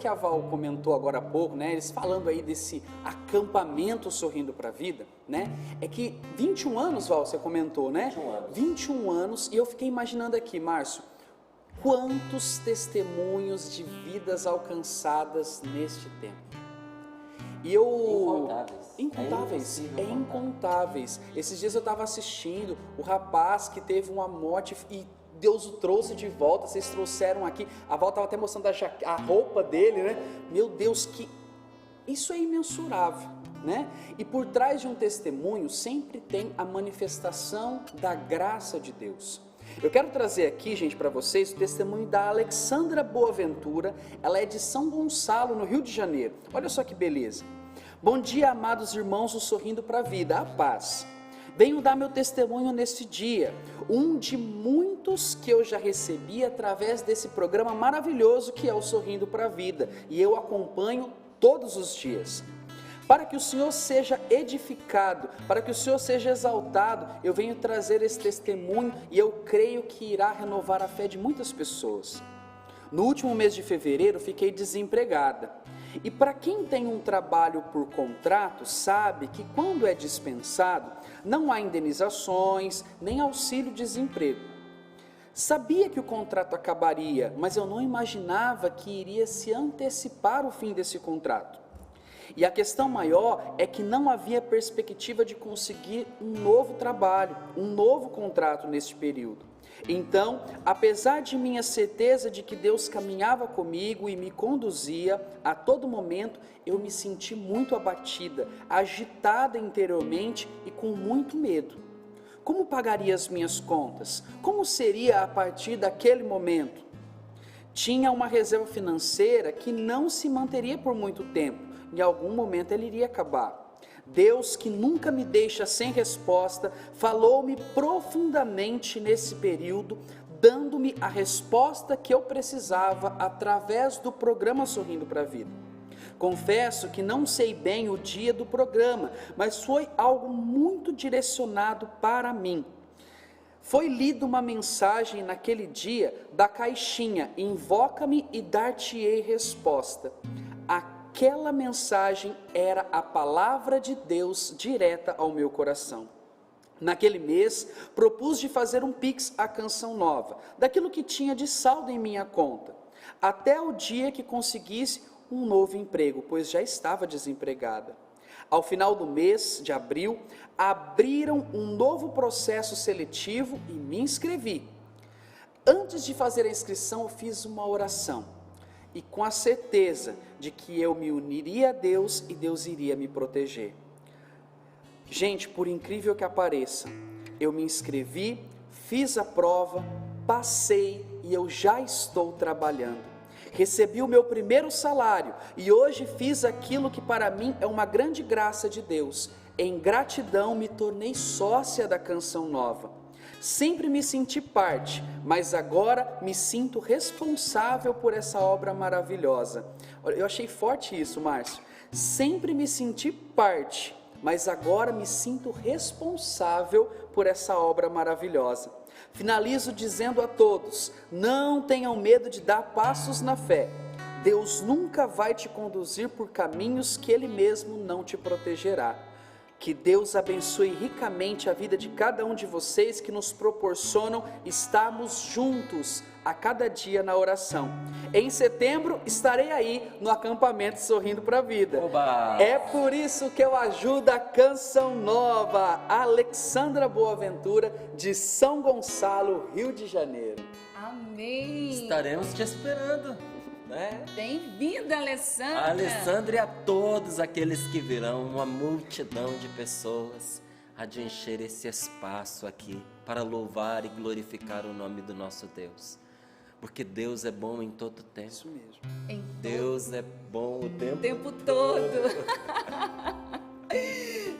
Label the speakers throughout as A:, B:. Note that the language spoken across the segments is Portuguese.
A: que a Val comentou agora há pouco, né? Eles falando aí desse acampamento Sorrindo para a Vida, né? É que 21 anos, Val, você comentou, né?
B: 21 anos.
A: 21 anos, e eu fiquei imaginando aqui, Márcio, quantos testemunhos de vidas alcançadas neste tempo. E eu... Incontáveis. Incontáveis. Esses dias eu estava assistindo o rapaz que teve uma morte e Deus o trouxe de volta. Vocês trouxeram aqui. A Val estava até mostrando a roupa dele, né? Meu Deus, que isso é imensurável, né? E por trás de um testemunho sempre tem a manifestação da graça de Deus. Eu quero trazer aqui, gente, para vocês o testemunho da Alexandra Boaventura. Ela é de São Gonçalo, no Rio de Janeiro. Olha só que beleza. Bom dia, amados irmãos do Sorrindo para a Vida, a paz. Venho dar meu testemunho neste dia, um de muitos que eu já recebi através desse programa maravilhoso que é o Sorrindo para a Vida, e eu acompanho todos os dias. Para que o Senhor seja edificado, para que o Senhor seja exaltado, eu venho trazer esse testemunho e eu creio que irá renovar a fé de muitas pessoas. No último mês de fevereiro, fiquei desempregada. E para quem tem um trabalho por contrato, sabe que quando é dispensado, não há indenizações, nem auxílio-desemprego. Sabia que o contrato acabaria, mas eu não imaginava que iria se antecipar o fim desse contrato. E a questão maior é que não havia perspectiva de conseguir um novo trabalho, um novo contrato neste período. Então, apesar de minha certeza de que Deus caminhava comigo e me conduzia, a todo momento eu me senti muito abatida, agitada interiormente e com muito medo. Como pagaria as minhas contas? Como seria a partir daquele momento? Tinha uma reserva financeira que não se manteria por muito tempo. Em algum momento ele iria acabar. Deus, que nunca me deixa sem resposta, falou-me profundamente nesse período, dando-me a resposta que eu precisava através do programa Sorrindo para a Vida. Confesso que não sei bem o dia do programa, mas foi algo muito direcionado para mim. Foi lida uma mensagem naquele dia da caixinha, invoca-me e dar-te-ei resposta. Aquela mensagem era a palavra de Deus direta ao meu coração. Naquele mês, propus de fazer um Pix à Canção Nova, daquilo que tinha de saldo em minha conta, até o dia que conseguisse um novo emprego, pois já estava desempregada. Ao final do mês de abril, abriram um novo processo seletivo e me inscrevi. Antes de fazer a inscrição, eu fiz uma oração. E com a certeza de que eu me uniria a Deus e Deus iria me proteger. Gente, por incrível que pareça, eu me inscrevi, fiz a prova, passei e eu já estou trabalhando. Recebi o meu primeiro salário e hoje fiz aquilo que para mim é uma grande graça de Deus. Em gratidão me tornei sócia da Canção Nova. Sempre me senti parte, mas agora me sinto responsável por essa obra maravilhosa. Eu achei forte isso, Márcio. Sempre me senti parte, mas agora me sinto responsável por essa obra maravilhosa. Finalizo dizendo a todos, não tenham medo de dar passos na fé. Deus nunca vai te conduzir por caminhos que Ele mesmo não te protegerá. Que Deus abençoe ricamente a vida de cada um de vocês que nos proporcionam estarmos juntos a cada dia na oração. Em setembro estarei aí no acampamento Sorrindo para a Vida.
B: Oba!
A: É por isso que eu ajudo a Canção Nova, Alexandra Boaventura, de São Gonçalo, Rio de Janeiro.
C: Amém!
B: Estaremos te esperando, né?
C: Bem-vinda, Alessandra!
B: A Alessandra e a todos aqueles que virão, uma multidão de pessoas há de encher esse espaço aqui para louvar e glorificar o nome do nosso Deus. Porque Deus é bom em todo tempo.
A: Isso mesmo.
B: Deus é bom o
C: tempo todo.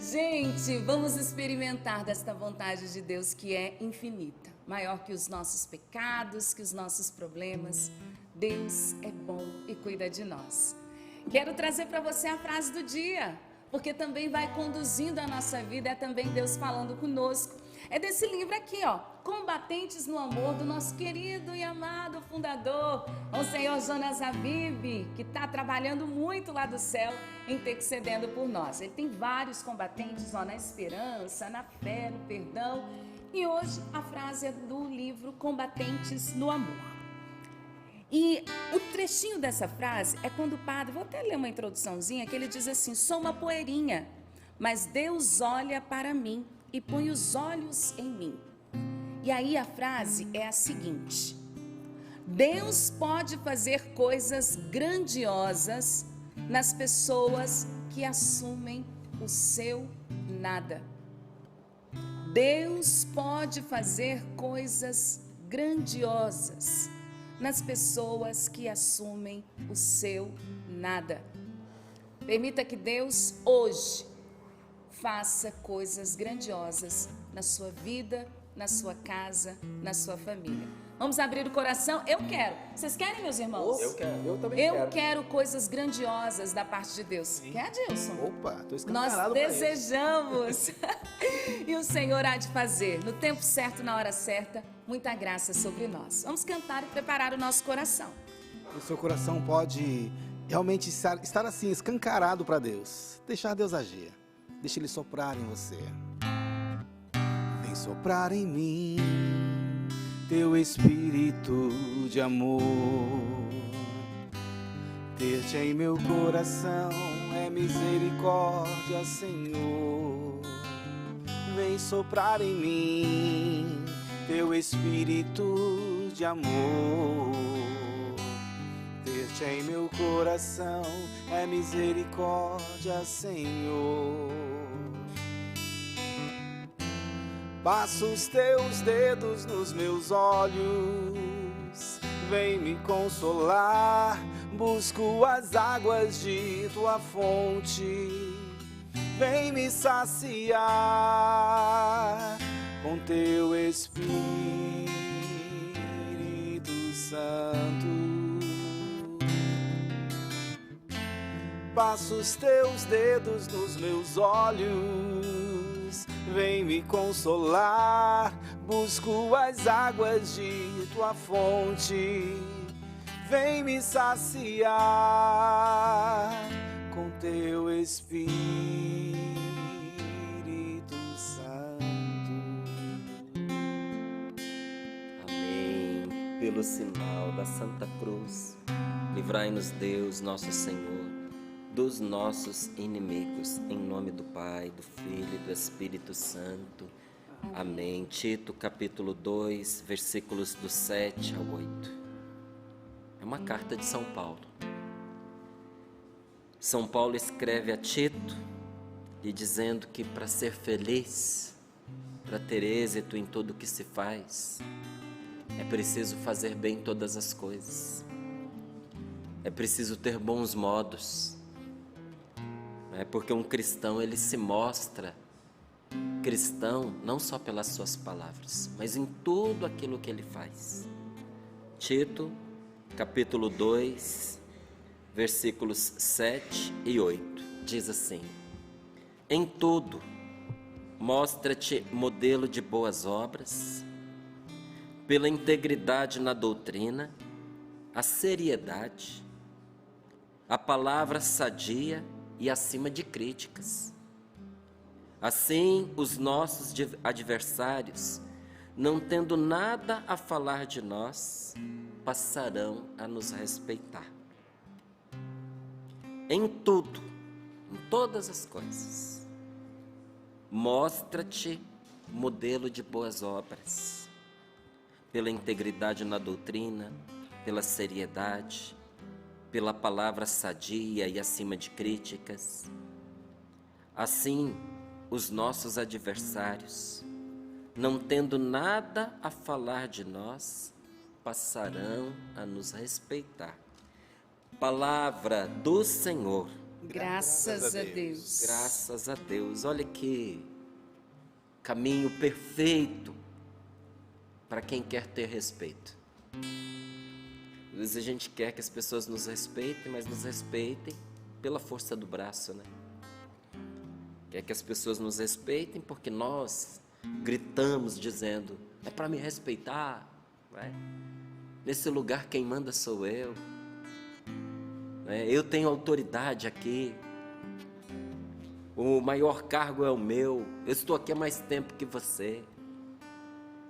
C: Gente, vamos experimentar desta vontade de Deus que é infinita, maior que os nossos pecados, que os nossos problemas. Deus é bom e cuida de nós. Quero trazer para você a frase do dia, porque também vai conduzindo a nossa vida, é também Deus falando conosco. É desse livro aqui, ó, Combatentes no Amor, do nosso querido e amado fundador, o senhor Jonas Habib, que está trabalhando muito lá do céu, intercedendo por nós. Ele tem vários combatentes, ó, na esperança, na fé, no perdão. E hoje a frase é do livro Combatentes no Amor. E o trechinho dessa frase é quando o padre, vou até ler uma introduçãozinha, que ele diz assim: sou uma poeirinha, mas Deus olha para mim e põe os olhos em mim. E aí a frase é a seguinte: Deus pode fazer coisas grandiosas nas pessoas que assumem o seu nada. Deus pode fazer coisas grandiosas nas pessoas que assumem o seu nada. Permita que Deus hoje faça coisas grandiosas na sua vida, na sua casa, na sua família. Vamos abrir o coração? Eu quero. Vocês querem, meus irmãos?
A: Eu quero. Eu também
C: Eu
A: quero.
C: quero coisas grandiosas da parte de Deus.
D: Sim.
C: Quer, Dilson?
D: Opa, tô
C: Nós
D: escancarado pra isso.
C: desejamos. E o Senhor há de fazer, no tempo certo, na hora certa, muita graça sobre nós. Vamos cantar e preparar o nosso coração.
D: O seu coração pode realmente estar assim, escancarado para Deus. Deixar Deus agir. Deixa Ele soprar em você. Vem soprar em mim teu espírito de amor. Ter-te em meu coração é misericórdia, Senhor. Vem soprar em mim teu espírito de amor. Ter-te em meu coração é misericórdia, Senhor. Passa os teus dedos nos meus olhos, vem me consolar. Busco as águas de tua fonte, vem me saciar com teu Espírito Santo. Passa os teus dedos nos meus olhos, vem me consolar. Busco as águas de tua fonte, vem me saciar com teu Espírito Santo.
B: Amém. Pelo sinal da Santa Cruz, livrai-nos Deus, nosso Senhor, dos nossos inimigos. Em nome do Pai, do Filho e do Espírito Santo. Amém. Tito, capítulo 2, versículos do 7 ao 8. É uma carta de São Paulo. São Paulo escreve a Tito lhe dizendo que para ser feliz, para ter êxito em tudo que se faz, é preciso fazer bem todas as coisas. É preciso ter bons modos. Porque um cristão, ele se mostra cristão não só pelas suas palavras, mas em tudo aquilo que ele faz. Tito, capítulo 2, versículos 7 e 8, diz assim: em tudo, mostra-te modelo de boas obras, pela integridade na doutrina, a seriedade, a palavra sadia e acima de críticas. Assim, os nossos adversários, não tendo nada a falar de nós, passarão a nos respeitar. Em tudo, em todas as coisas, mostra-te modelo de boas obras, pela integridade na doutrina, pela seriedade, pela palavra sadia e acima de críticas. Assim, os nossos adversários, não tendo nada a falar de nós, passarão a nos respeitar. Palavra do Senhor.
C: Graças a Deus.
B: Graças a Deus. Olha que caminho perfeito para quem quer ter respeito. Às vezes a gente quer que as pessoas nos respeitem, mas nos respeitem pela força do braço, né? Quer que as pessoas nos respeitem porque nós gritamos dizendo: é para me respeitar, não é? Nesse lugar quem manda sou eu, não é? Eu tenho autoridade aqui, o maior cargo é o meu, eu estou aqui há mais tempo que você.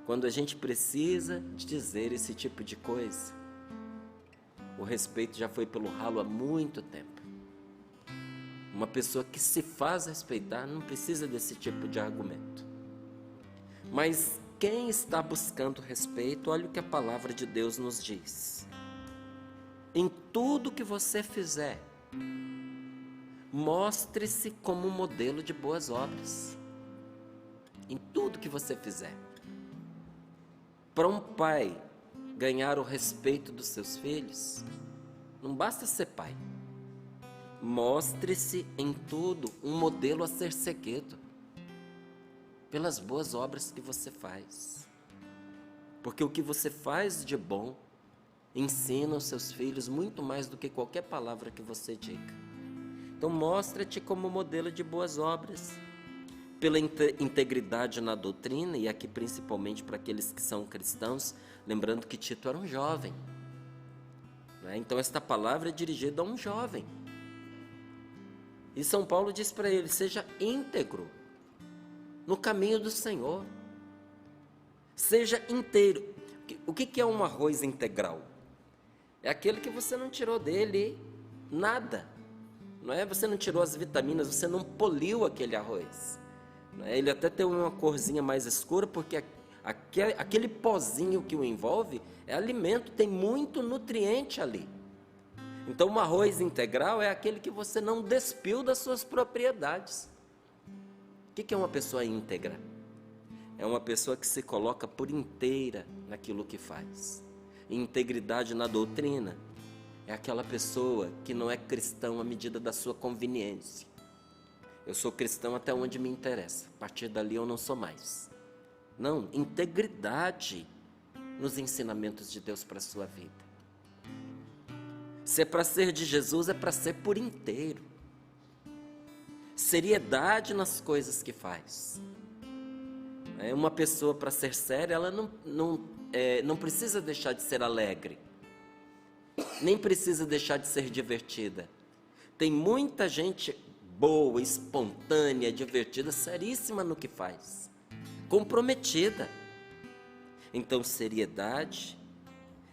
B: Quando a gente precisa de dizer esse tipo de coisa, o respeito já foi pelo ralo há muito tempo. Uma pessoa que se faz respeitar não precisa desse tipo de argumento. Mas quem está buscando respeito, olha o que a palavra de Deus nos diz. Em tudo que você fizer, mostre-se como um modelo de boas obras. Em tudo que você fizer. Para um pai ganhar o respeito dos seus filhos, não basta ser pai. Mostre-se em tudo um modelo a ser seguido pelas boas obras que você faz. Porque o que você faz de bom ensina os seus filhos muito mais do que qualquer palavra que você diga. Então mostra-te como modelo de boas obras, pela integridade na doutrina, e aqui principalmente para aqueles que são cristãos, lembrando que Tito era um jovem, né? Então esta palavra é dirigida a um jovem. E São Paulo diz para ele: seja íntegro no caminho do Senhor. Seja inteiro. O que é um arroz integral? É aquele que você não tirou dele nada. Não é? Você não tirou as vitaminas, você não poliu aquele arroz. Não é? Ele até tem uma corzinha mais escura, porque aquele pozinho que o envolve é alimento, tem muito nutriente ali. Então, um arroz integral é aquele que você não despiu das suas propriedades. O que é uma pessoa íntegra? É uma pessoa que se coloca por inteira naquilo que faz. Integridade na doutrina é aquela pessoa que não é cristão à medida da sua conveniência. Eu sou cristão até onde me interessa, a partir dali eu não sou mais. Não, integridade nos ensinamentos de Deus para a sua vida. Se é para ser de Jesus, é para ser por inteiro. Seriedade nas coisas que faz. Uma pessoa, para ser séria, ela não precisa deixar de ser alegre, nem precisa deixar de ser divertida. Tem muita gente boa, espontânea, divertida, seríssima no que faz, comprometida. Então, seriedade,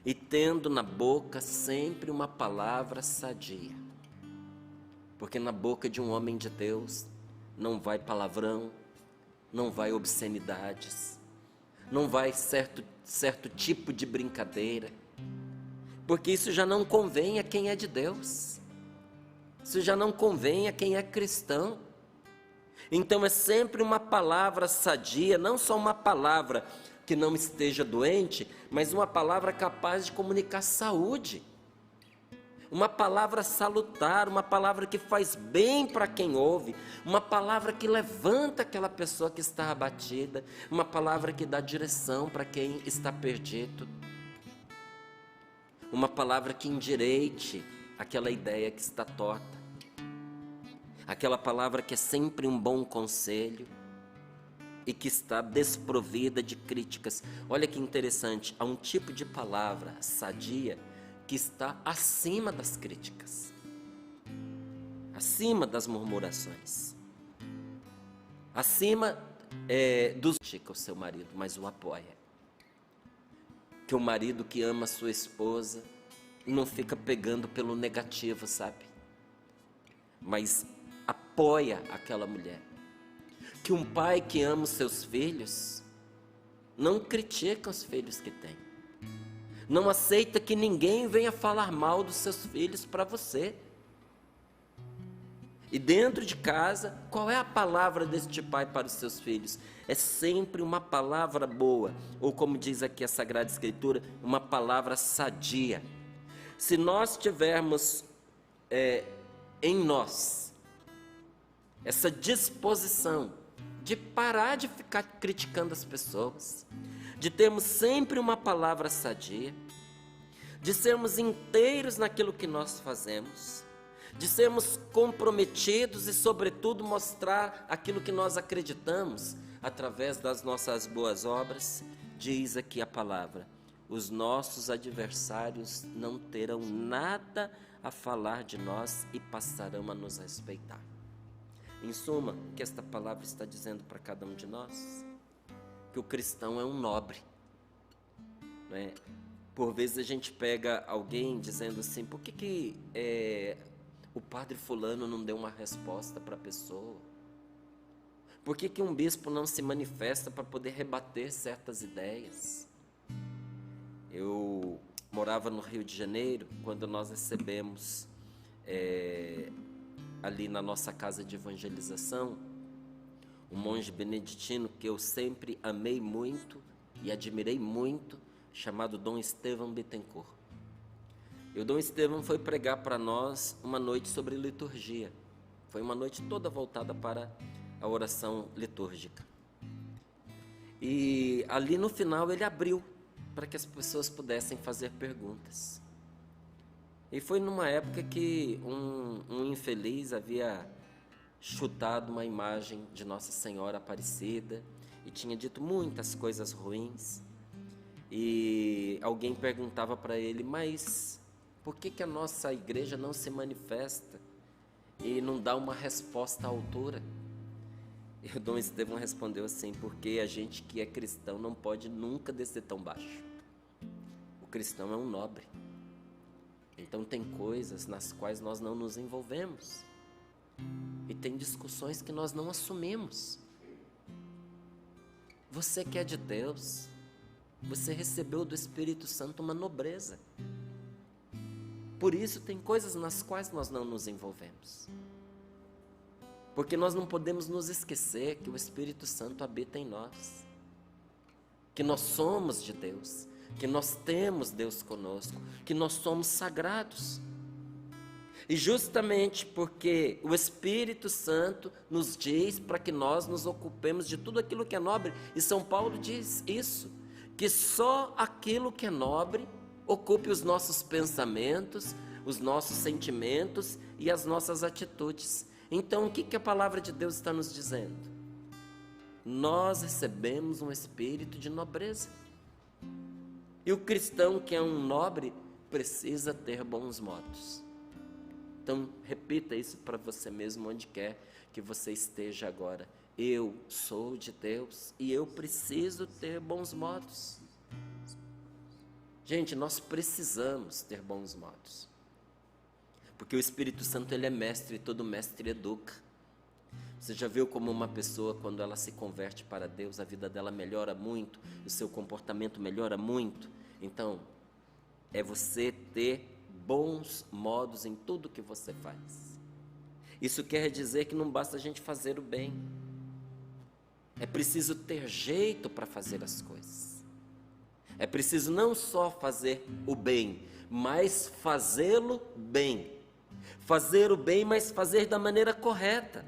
B: e tendo na boca sempre uma palavra sadia. Porque na boca de um homem de Deus não vai palavrão, não vai obscenidades, não vai certo tipo de brincadeira, porque isso já não convém a quem é de Deus, isso já não convém a quem é cristão. Então é sempre uma palavra sadia, não só uma palavra que não esteja doente, mas uma palavra capaz de comunicar saúde, uma palavra salutar, uma palavra que faz bem para quem ouve, uma palavra que levanta aquela pessoa que está abatida, uma palavra que dá direção para quem está perdido, uma palavra que endireite aquela ideia que está torta, aquela palavra que é sempre um bom conselho e que está desprovida de críticas. Olha que interessante, há um tipo de palavra sadia que está acima das críticas, acima das murmurações, acima dos critica o seu marido, mas o apoia. Que o marido que ama a sua esposa não fica pegando pelo negativo, sabe? Mas apoia aquela mulher. Que um pai que ama os seus filhos não critica os filhos que tem. Não aceita que ninguém venha falar mal dos seus filhos para você. E dentro de casa, qual é a palavra deste pai para os seus filhos? É sempre uma palavra boa, ou como diz aqui a Sagrada Escritura, uma palavra sadia. Se nós tivermos em nós essa disposição de parar de ficar criticando as pessoas, de termos sempre uma palavra sadia, de sermos inteiros naquilo que nós fazemos, de sermos comprometidos e, sobretudo, mostrar aquilo que nós acreditamos, através das nossas boas obras, diz aqui a palavra: os nossos adversários não terão nada a falar de nós e passarão a nos respeitar. Em suma, o que esta palavra está dizendo para cada um de nós? Que o cristão é um nobre, não é? Por vezes a gente pega alguém dizendo assim: por que o padre fulano não deu uma resposta para a pessoa? Por que um bispo não se manifesta para poder rebater certas ideias? Eu morava no Rio de Janeiro, quando nós recebemos ali na nossa casa de evangelização um monge beneditino que eu sempre amei muito e admirei muito, chamado Dom Estevão Bittencourt. E o Dom Estevão foi pregar para nós uma noite sobre liturgia. Foi uma noite toda voltada para a oração litúrgica. E ali no final ele abriu para que as pessoas pudessem fazer perguntas. E foi numa época que um infeliz havia chutado uma imagem de Nossa Senhora Aparecida e tinha dito muitas coisas ruins. E alguém perguntava para ele: mas por que a nossa igreja não se manifesta e não dá uma resposta à altura? E o Dom Estevão respondeu assim: porque a gente que é cristão não pode nunca descer tão baixo. O cristão é um nobre. Então tem coisas nas quais nós não nos envolvemos. E tem discussões que nós não assumimos. Você que é de Deus, você recebeu do Espírito Santo uma nobreza. Por isso tem coisas nas quais nós não nos envolvemos. Porque nós não podemos nos esquecer que o Espírito Santo habita em nós. Que nós somos de Deus. Que nós temos Deus conosco. Que nós somos sagrados. E justamente porque o Espírito Santo nos diz para que nós nos ocupemos de tudo aquilo que é nobre. E São Paulo diz isso. Que só aquilo que é nobre ocupe os nossos pensamentos, os nossos sentimentos e as nossas atitudes. Então, o que a palavra de Deus está nos dizendo? Nós recebemos um espírito de nobreza. E o cristão que é um nobre precisa ter bons modos. Então, repita isso para você mesmo, onde quer que você esteja agora. Eu sou de Deus e eu preciso ter bons modos. Gente, nós precisamos ter bons modos. Porque o Espírito Santo, ele é mestre, e todo mestre educa. Você já viu como uma pessoa, quando ela se converte para Deus, a vida dela melhora muito, o seu comportamento melhora muito? Então, é você ter bons modos em tudo que você faz. Isso quer dizer que não basta a gente fazer o bem. É preciso ter jeito para fazer as coisas. É preciso não só fazer o bem, mas fazê-lo bem. Fazer o bem, mas fazer da maneira correta.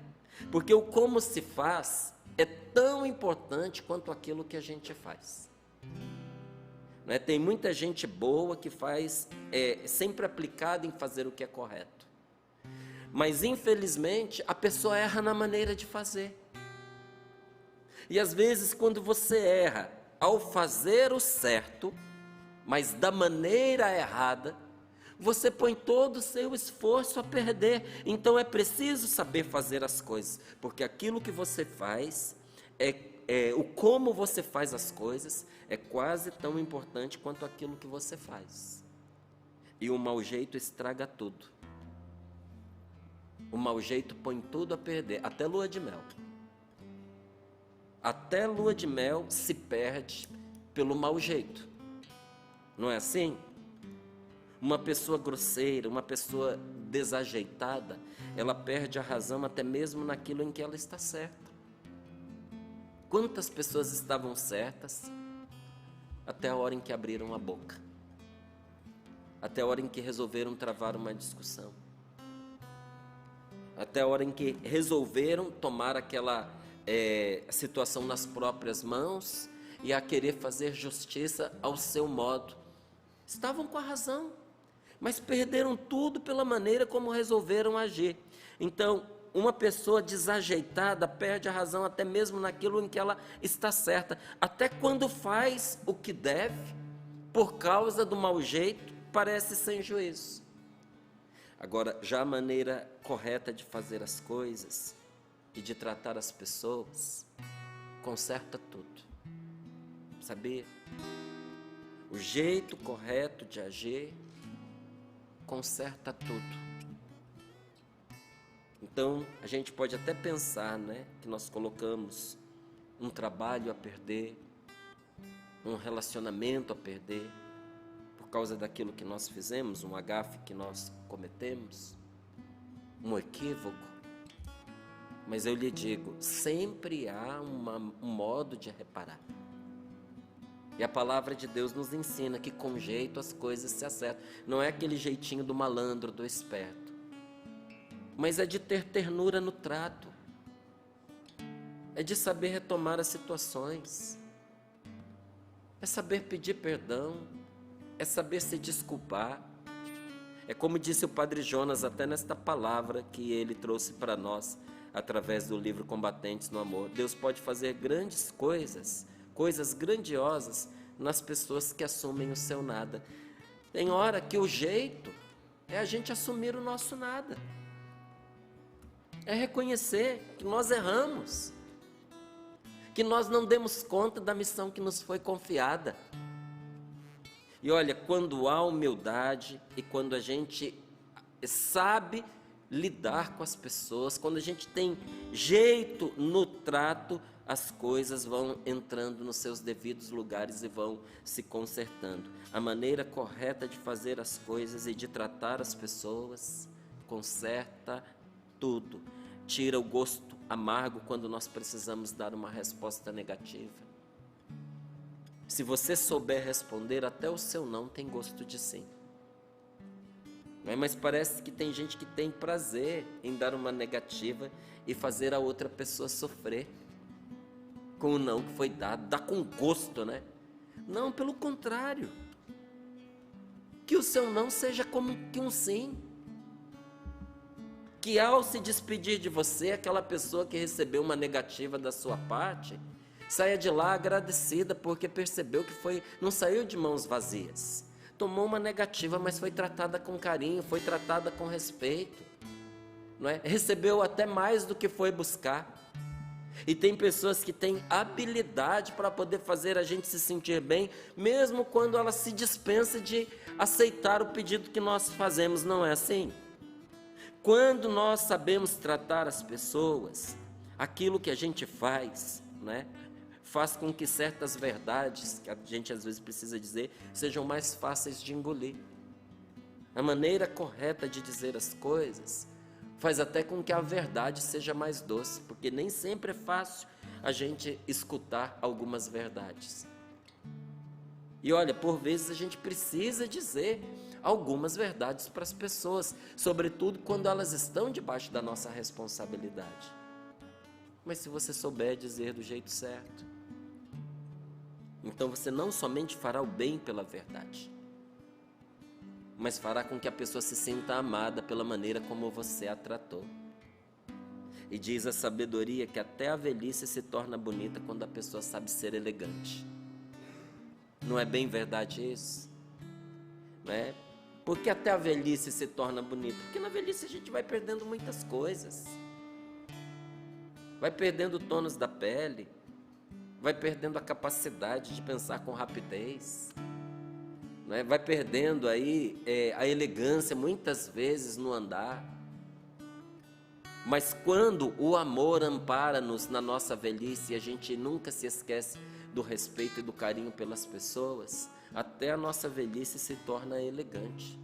B: Porque o como se faz é tão importante quanto aquilo que a gente faz. Não é? Tem muita gente boa que faz, sempre aplicada em fazer o que é correto. Mas, infelizmente, a pessoa erra na maneira de fazer. E, às vezes, quando você erra ao fazer o certo, mas da maneira errada, você põe todo o seu esforço a perder. Então é preciso saber fazer as coisas, porque aquilo que você faz, o como você faz as coisas, é quase tão importante quanto aquilo que você faz. E o mau jeito estraga tudo. O mau jeito põe tudo a perder, até lua de mel. Até lua de mel se perde pelo mau jeito. Não é assim? Uma pessoa grosseira, uma pessoa desajeitada, ela perde a razão até mesmo naquilo em que ela está certa. Quantas pessoas estavam certas até a hora em que abriram a boca? Até a hora em que resolveram travar uma discussão? Até a hora em que resolveram tomar aquela situação nas próprias mãos e a querer fazer justiça ao seu modo? Estavam com a razão, mas perderam tudo pela maneira como resolveram agir. Então, uma pessoa desajeitada perde a razão até mesmo naquilo em que ela está certa. Até quando faz o que deve, por causa do mau jeito, parece sem juízo. Agora, já a maneira correta de fazer as coisas e de tratar as pessoas, conserta tudo. Sabia? O jeito correto de agir conserta tudo. Então, a gente pode até pensar, né, que nós colocamos um trabalho a perder, um relacionamento a perder, por causa daquilo que nós fizemos, um agafe que nós cometemos, um equívoco. Mas eu lhe digo, sempre há um modo de reparar. E a palavra de Deus nos ensina que com jeito as coisas se acertam. Não é aquele jeitinho do malandro, do esperto, mas é de ter ternura no trato, é de saber retomar as situações, é saber pedir perdão, é saber se desculpar. É como disse o Padre Jonas até nesta palavra que ele trouxe para nós através do livro Combatentes no Amor. Deus pode fazer grandes coisas, coisas grandiosas nas pessoas que assumem o seu nada. Tem hora que o jeito é a gente assumir o nosso nada, é reconhecer que nós erramos, que nós não demos conta da missão que nos foi confiada. E olha, quando há humildade e quando a gente sabe lidar com as pessoas, quando a gente tem jeito no trato, as coisas vão entrando nos seus devidos lugares e vão se consertando. A maneira correta de fazer as coisas e de tratar as pessoas conserta tudo. Tira o gosto amargo quando nós precisamos dar uma resposta negativa. Se você souber responder, até o seu não tem gosto de sim. Mas parece que tem gente que tem prazer em dar uma negativa e fazer a outra pessoa sofrer com o não que foi dado, dá com gosto, né? Não, pelo contrário. Que o seu não seja como que um sim. Que ao se despedir de você, aquela pessoa que recebeu uma negativa da sua parte, saia de lá agradecida porque percebeu que não saiu de mãos vazias. Tomou uma negativa, mas foi tratada com carinho, foi tratada com respeito, não é? Recebeu até mais do que foi buscar. E tem pessoas que têm habilidade para poder fazer a gente se sentir bem, mesmo quando ela se dispensa de aceitar o pedido que nós fazemos, não é assim? Quando nós sabemos tratar as pessoas, aquilo que a gente faz, né, faz com que certas verdades, que a gente às vezes precisa dizer, sejam mais fáceis de engolir. A maneira correta de dizer as coisas faz até com que a verdade seja mais doce, porque nem sempre é fácil a gente escutar algumas verdades. E olha, por vezes a gente precisa dizer algumas verdades para as pessoas, sobretudo quando elas estão debaixo da nossa responsabilidade. Mas se você souber dizer do jeito certo, então você não somente fará o bem pela verdade, mas fará com que a pessoa se sinta amada pela maneira como você a tratou. E diz a sabedoria que até a velhice se torna bonita quando a pessoa sabe ser elegante. Não é bem verdade isso? Não é? Por que até a velhice se torna bonita? Porque na velhice a gente vai perdendo muitas coisas. Vai perdendo tônus da pele, vai perdendo a capacidade de pensar com rapidez, né? Vai perdendo aí a elegância muitas vezes no andar. Mas quando o amor ampara-nos na nossa velhice e a gente nunca se esquece do respeito e do carinho pelas pessoas, até a nossa velhice se torna elegante,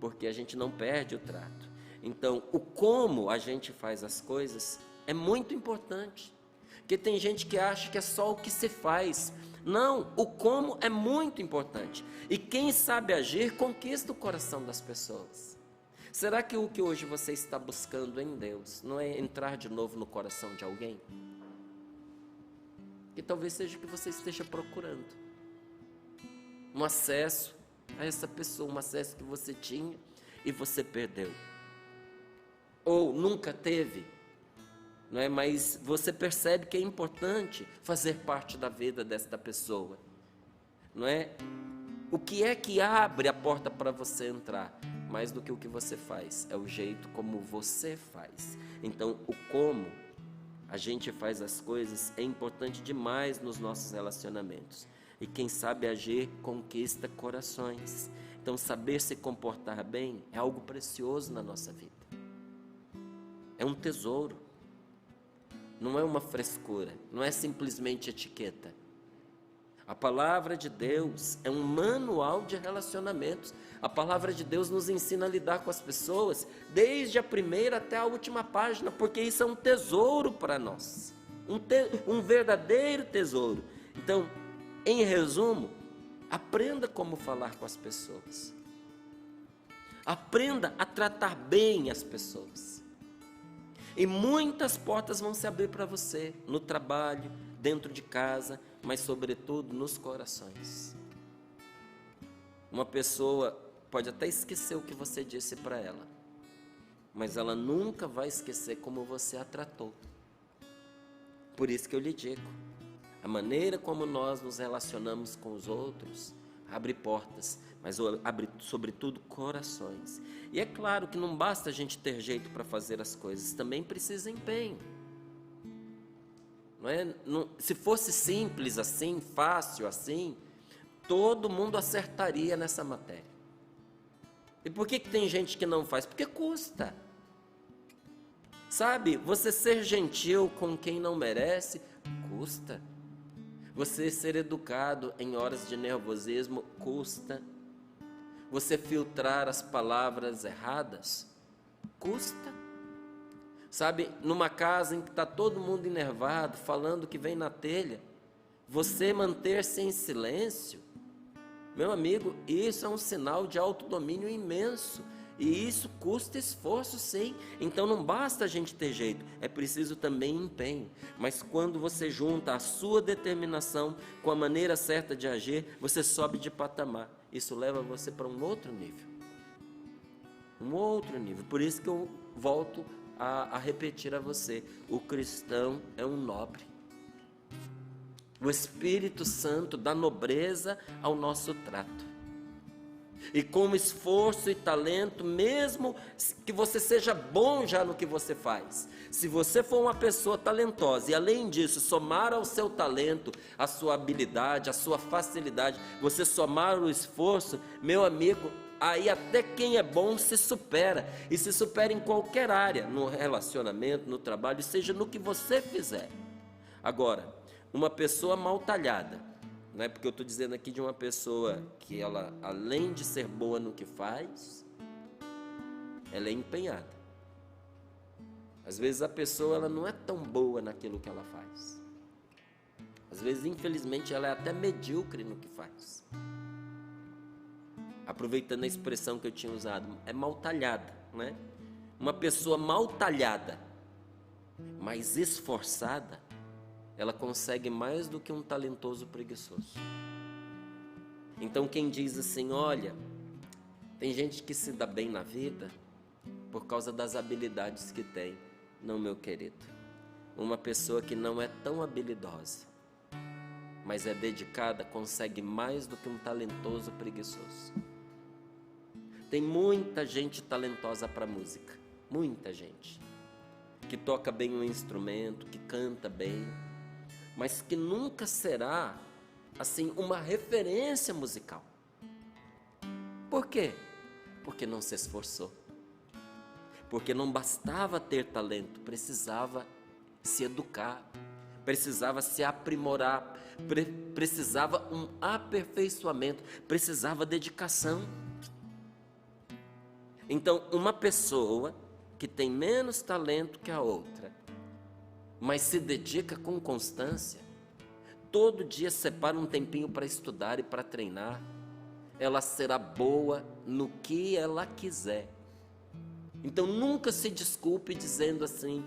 B: porque a gente não perde o trato. Então, o como a gente faz as coisas é muito importante, porque tem gente que acha que é só o que se faz. Não, o como é muito importante. E quem sabe agir conquista o coração das pessoas. Será que o que hoje você está buscando em Deus não é entrar de novo no coração de alguém? Que talvez seja o que você esteja procurando. Um acesso a essa pessoa, um acesso que você tinha e você perdeu. Ou nunca teve não é? Mas você percebe que é importante fazer parte da vida desta pessoa, não é? O que é que abre a porta para você entrar? Mais do que o que você faz, é o jeito como você faz. Então, o como a gente faz as coisas é importante demais nos nossos relacionamentos. E quem sabe agir conquista corações. Então, saber se comportar bem é algo precioso na nossa vida. É um tesouro. Não é uma frescura, não é simplesmente etiqueta. A palavra de Deus é um manual de relacionamentos. A palavra de Deus nos ensina a lidar com as pessoas, desde a primeira até a última página, porque isso é um tesouro para nós. Um verdadeiro tesouro. Então, em resumo, aprenda como falar com as pessoas. Aprenda a tratar bem as pessoas. E muitas portas vão se abrir para você, no trabalho, dentro de casa, mas sobretudo nos corações. Uma pessoa pode até esquecer o que você disse para ela, mas ela nunca vai esquecer como você a tratou. Por isso que eu lhe digo, a maneira como nós nos relacionamos com os outros abre portas, mas abre sobretudo corações. E é claro que não basta a gente ter jeito para fazer as coisas, também precisa empenho. Não é? Se fosse simples assim, fácil assim, todo mundo acertaria nessa matéria. E por que tem gente que não faz? Porque custa. Sabe, você ser gentil com quem não merece, custa. Você ser educado em horas de nervosismo, custa. Você filtrar as palavras erradas, custa. Sabe, numa casa em que está todo mundo enervado, falando que vem na telha, você manter-se em silêncio, meu amigo, isso é um sinal de autodomínio imenso. E isso custa esforço, sim. Então não basta a gente ter jeito, é preciso também empenho. Mas quando você junta a sua determinação com a maneira certa de agir, você sobe de patamar. Isso leva você para um outro nível. Um outro nível. Por isso que eu volto a repetir a você: o cristão é um nobre. O Espírito Santo dá nobreza ao nosso trato. E com esforço e talento, mesmo que você seja bom já no que você faz, se você for uma pessoa talentosa e além disso somar ao seu talento a sua habilidade, a sua facilidade, você somar o esforço, meu amigo, aí até quem é bom se supera, e se supera em qualquer área, no relacionamento, no trabalho, seja no que você fizer. Agora, uma pessoa mal talhada, não é porque eu estou dizendo aqui de uma pessoa que ela, além de ser boa no que faz, ela é empenhada. Às vezes a pessoa ela não é tão boa naquilo que ela faz. Às vezes, infelizmente, ela é até medíocre no que faz. Aproveitando a expressão que eu tinha usado, é mal talhada, né? Uma pessoa mal talhada, mas esforçada, ela consegue mais do que um talentoso preguiçoso. Então quem diz assim, olha, tem gente que se dá bem na vida por causa das habilidades que tem. Não, meu querido. Uma pessoa que não é tão habilidosa, mas é dedicada, consegue mais do que um talentoso preguiçoso. Tem muita gente talentosa para música, muita gente, que toca bem um instrumento, que canta bem, mas que nunca será, assim, uma referência musical. Por quê? Porque não se esforçou. Porque não bastava ter talento, precisava se educar, precisava se aprimorar, precisava um aperfeiçoamento, precisava dedicação. Então, uma pessoa que tem menos talento que a outra, mas se dedica com constância, todo dia separa um tempinho para estudar e para treinar, ela será boa no que ela quiser. Então nunca se desculpe dizendo assim,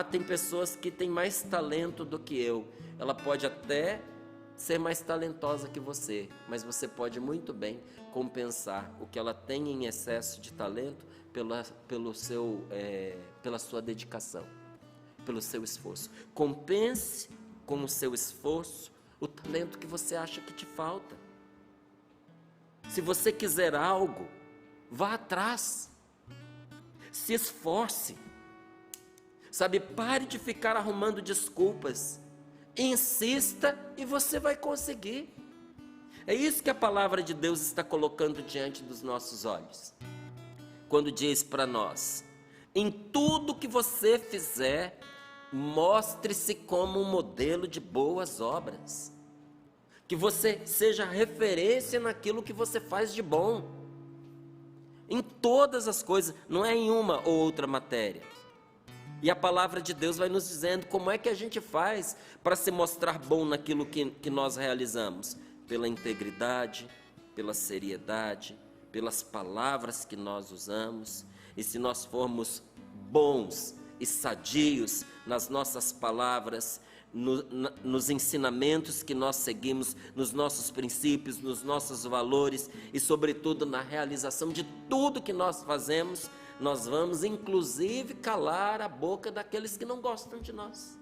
B: tem pessoas que têm mais talento do que eu. Ela pode até ser mais talentosa que você, mas você pode muito bem compensar o que ela tem em excesso de talento pela sua dedicação. pelo seu esforço. Compense com o seu esforço o talento que você acha que te falta. Se você quiser algo, vá atrás. Se esforce. Sabe, pare de ficar arrumando desculpas. Insista e você vai conseguir. É isso que a palavra de Deus está colocando diante dos nossos olhos. Quando diz para nós: em tudo que você fizer, mostre-se como um modelo de boas obras. Que você seja referência naquilo que você faz de bom. Em todas as coisas, não é em uma ou outra matéria. E a palavra de Deus vai nos dizendo como é que a gente faz para se mostrar bom naquilo que nós realizamos. Pela integridade, pela seriedade, pelas palavras que nós usamos. E se nós formos bons e sadios nas nossas palavras, nos ensinamentos que nós seguimos, nos nossos princípios, nos nossos valores e, sobretudo, na realização de tudo que nós fazemos, nós vamos, inclusive, calar a boca daqueles que não gostam de nós.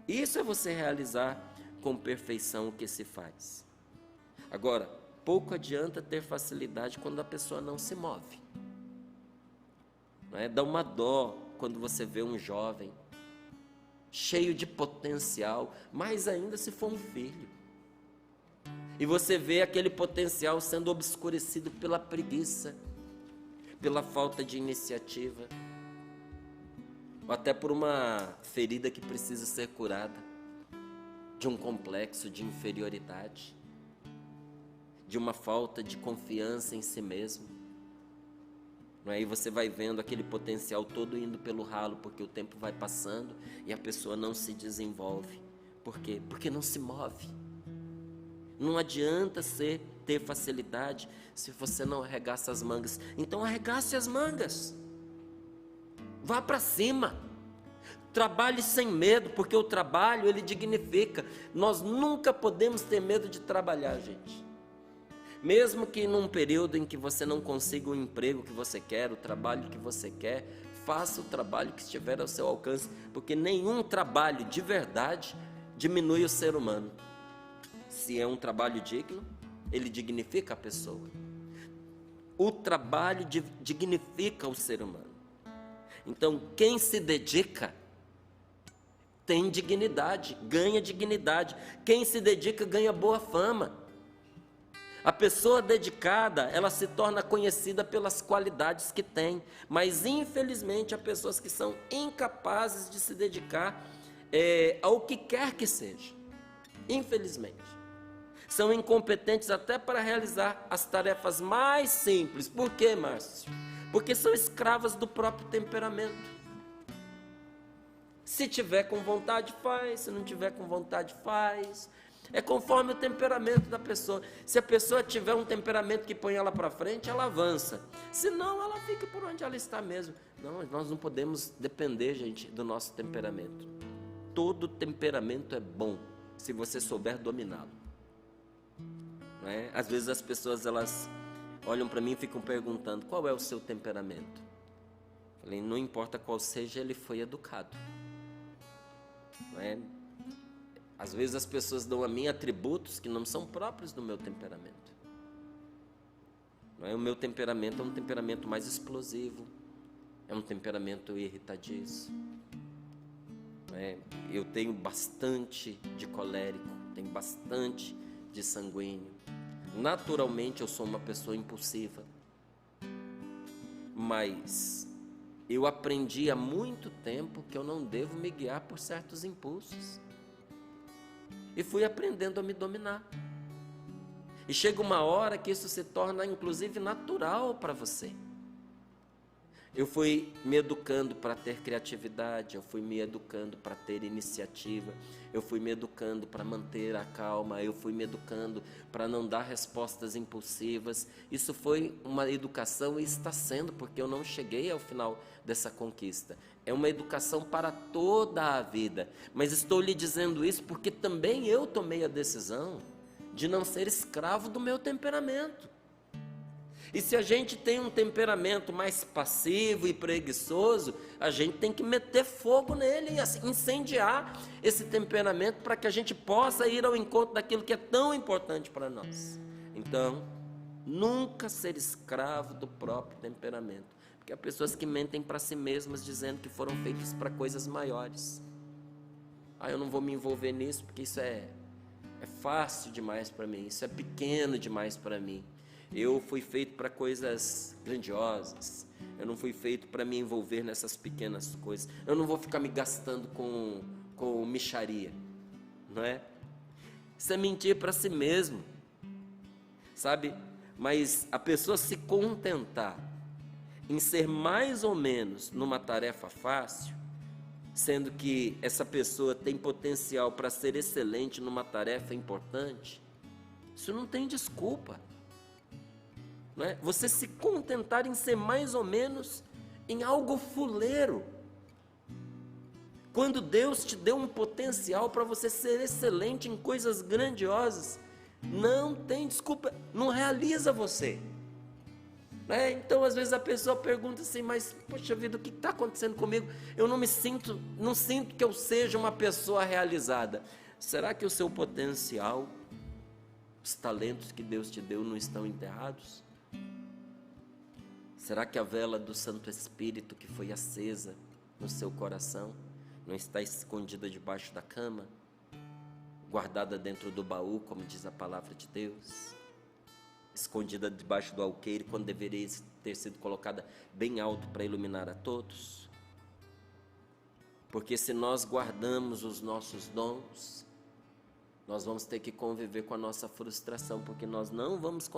B: Isso é você realizar com perfeição o que se faz. Agora, pouco adianta ter facilidade quando a pessoa não se move. Não é? Dá uma dó quando você vê um jovem cheio de potencial, mais ainda se for um filho. E você vê aquele potencial sendo obscurecido pela preguiça, pela falta de iniciativa, ou até por uma ferida que precisa ser curada, de um complexo de inferioridade, de uma falta de confiança em si mesmo. Aí você vai vendo aquele potencial todo indo pelo ralo, porque o tempo vai passando e a pessoa não se desenvolve. Por quê? Porque não se move. Não adianta ter facilidade se você não arregaça as mangas. Então arregace as mangas. Vá para cima. Trabalhe sem medo, porque o trabalho, ele dignifica. Nós nunca podemos ter medo de trabalhar, gente. Mesmo que num período em que você não consiga o emprego que você quer, o trabalho que você quer, faça o trabalho que estiver ao seu alcance, porque nenhum trabalho de verdade diminui o ser humano. Se é um trabalho digno, ele dignifica a pessoa. O trabalho dignifica o ser humano. Então, quem se dedica tem dignidade, ganha dignidade. Quem se dedica ganha boa fama. A pessoa dedicada, ela se torna conhecida pelas qualidades que tem, mas infelizmente há pessoas que são incapazes de se dedicar ao que quer que seja. Infelizmente. São incompetentes até para realizar as tarefas mais simples. Por quê, Márcio? Porque são escravas do próprio temperamento. Se tiver com vontade, faz. Se não tiver com vontade, faz. É conforme o temperamento da pessoa. Se a pessoa tiver um temperamento que põe ela para frente, ela avança. Se não, ela fica por onde ela está mesmo. Não, nós não podemos depender, gente, do nosso temperamento. Todo temperamento é bom, se você souber dominá-lo. Não é? Às vezes as pessoas, elas olham para mim e ficam perguntando: qual é o seu temperamento? Falei, não importa qual seja, ele foi educado. Não é? Às vezes as pessoas dão a mim atributos que não são próprios do meu temperamento. Não é? O meu temperamento é um temperamento mais explosivo, é um temperamento irritadiço. Não é? Eu tenho bastante de colérico, tenho bastante de sanguíneo. Naturalmente eu sou uma pessoa impulsiva, mas eu aprendi há muito tempo que eu não devo me guiar por certos impulsos. E fui aprendendo a me dominar. E chega uma hora que isso se torna, inclusive, natural para você. Eu fui me educando para ter criatividade, eu fui me educando para ter iniciativa, eu fui me educando para manter a calma, eu fui me educando para não dar respostas impulsivas. Isso foi uma educação e está sendo, porque eu não cheguei ao final dessa conquista. É uma educação para toda a vida. Mas estou lhe dizendo isso porque também eu tomei a decisão de não ser escravo do meu temperamento. E se a gente tem um temperamento mais passivo e preguiçoso, a gente tem que meter fogo nele e assim, incendiar esse temperamento para que a gente possa ir ao encontro daquilo que é tão importante para nós. Então, nunca ser escravo do próprio temperamento, porque há pessoas que mentem para si mesmas dizendo que foram feitas para coisas maiores. Eu não vou me envolver nisso porque isso é fácil demais para mim, isso é pequeno demais para mim. Eu fui feito para coisas grandiosas, eu não fui feito para me envolver nessas pequenas coisas, eu não vou ficar me gastando com mixaria, não é? Isso é mentir para si mesmo, sabe? Mas a pessoa se contentar em ser mais ou menos numa tarefa fácil, sendo que essa pessoa tem potencial para ser excelente numa tarefa importante, isso não tem desculpa. Não é? Você se contentar em ser mais ou menos em algo fuleiro, quando Deus te deu um potencial para você ser excelente em coisas grandiosas, não tem desculpa, não realiza você. Então às vezes a pessoa pergunta assim, mas poxa vida, o que está acontecendo comigo? Eu não sinto que eu seja uma pessoa realizada. Será que o seu potencial, os talentos que Deus te deu não estão enterrados? Será que a vela do Santo Espírito que foi acesa no seu coração não está escondida debaixo da cama, guardada dentro do baú, como diz a palavra de Deus? Escondida debaixo do alqueire, quando deveria ter sido colocada bem alto para iluminar a todos? Porque se nós guardamos os nossos dons, nós vamos ter que conviver com a nossa frustração, porque nós não vamos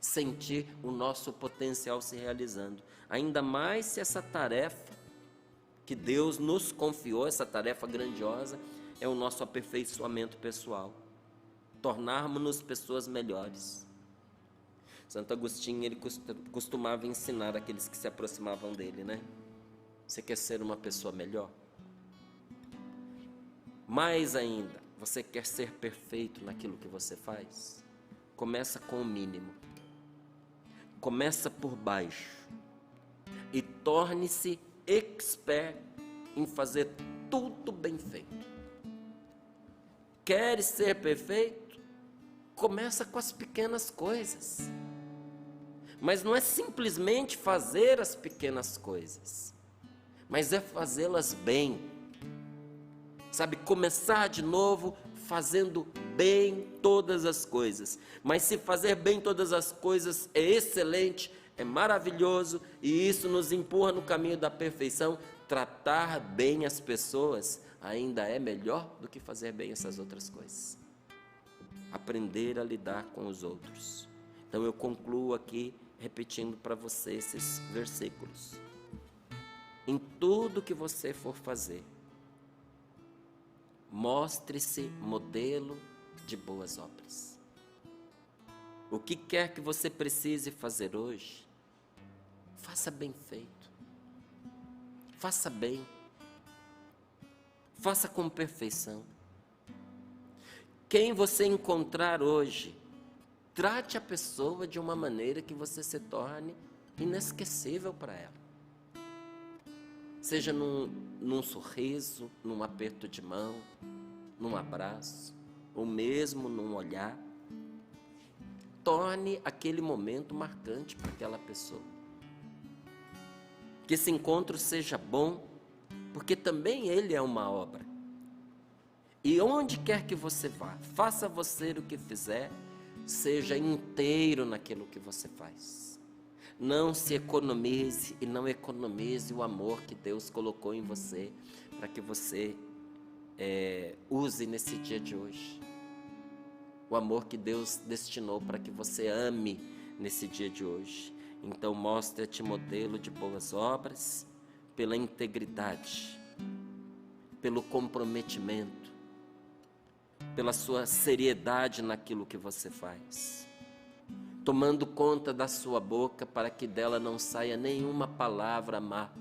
B: sentir o nosso potencial se realizando. Ainda mais se essa tarefa que Deus nos confiou, essa tarefa grandiosa, é o nosso aperfeiçoamento pessoal, tornarmos-nos pessoas melhores. Santo Agostinho, ele costumava ensinar aqueles que se aproximavam dele, né? Você quer ser uma pessoa melhor? Mais ainda, você quer ser perfeito naquilo que você faz? Começa com o mínimo. Começa por baixo. E torne-se expert em fazer tudo bem feito. Quer ser perfeito? Começa com as pequenas coisas. Mas não é simplesmente fazer as pequenas coisas, mas é fazê-las bem. Sabe, começar de novo fazendo bem todas as coisas. Mas se fazer bem todas as coisas é excelente, é maravilhoso, e isso nos empurra no caminho da perfeição, tratar bem as pessoas ainda é melhor do que fazer bem essas outras coisas. Aprender a lidar com os outros. Então eu concluo aqui repetindo para você esses versículos. Em tudo que você for fazer, mostre-se modelo de boas obras. O que quer que você precise fazer hoje, faça bem feito. Faça bem. Faça com perfeição. Quem você encontrar hoje, trate a pessoa de uma maneira que você se torne inesquecível para ela. Seja num sorriso, num aperto de mão, num abraço, ou mesmo num olhar. Torne aquele momento marcante para aquela pessoa. Que esse encontro seja bom, porque também ele é uma obra. E onde quer que você vá, faça você o que fizer, seja inteiro naquilo que você faz. Não se economize e não economize o amor que Deus colocou em você para que você use nesse dia de hoje. O amor que Deus destinou para que você ame nesse dia de hoje. Então mostra-te modelo de boas obras, pela integridade, pelo comprometimento, pela sua seriedade naquilo que você faz, tomando conta da sua boca para que dela não saia nenhuma palavra má,